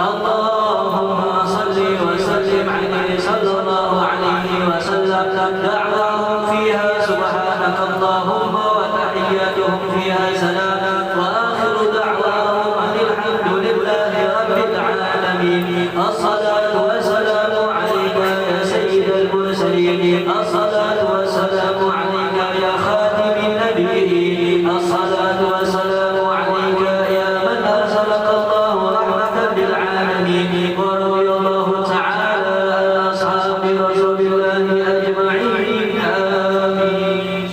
S4: اللهم صل وسلم عليه صلى الله عليه وسلم دعواهم فيها سبحانك اللهم وتحياتهم فيها سلام وآخر دعواهم أن الحمد لله رب العالمين الصلاة والسلام عليك يا سيد المرسلين الصلاة والسلام عليك يا خاتم النبيين الصلاة والسلام عليك يا من أرسلك الله رحمة للعالمين ورضي الله تعالى عن أصحاب رسول الله أجمعين آمين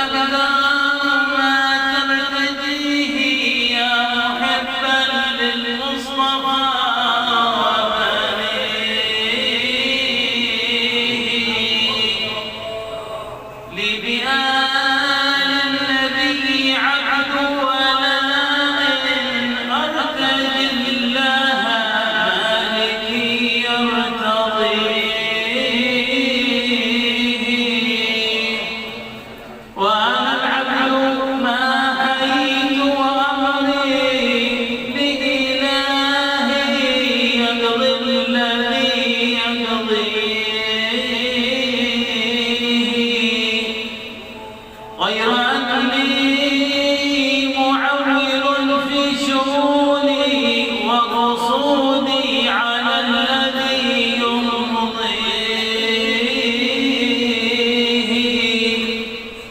S2: مقدار ما ترتجيه يا محبا للمصطفى لبآل النبي عبد ولاء أرتجي الله مالكي يرتضيه وأنا العبد ما حييت وأمري لإلهي يقضي الذي يقضيه غير أني معول في شؤوني وقصودي على الذي يمضيه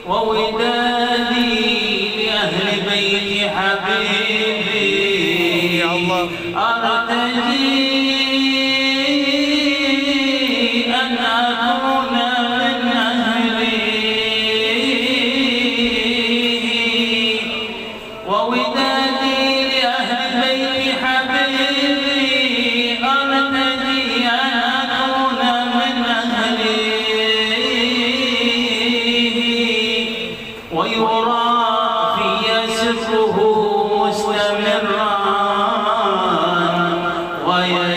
S2: وودادي لأهل بيت حبيبي أرتجي أن أكون من أهله وودادي لأهل بيت حبيبي أرتجي أن أكون من أهله ويرى في سره مستمرا ويرى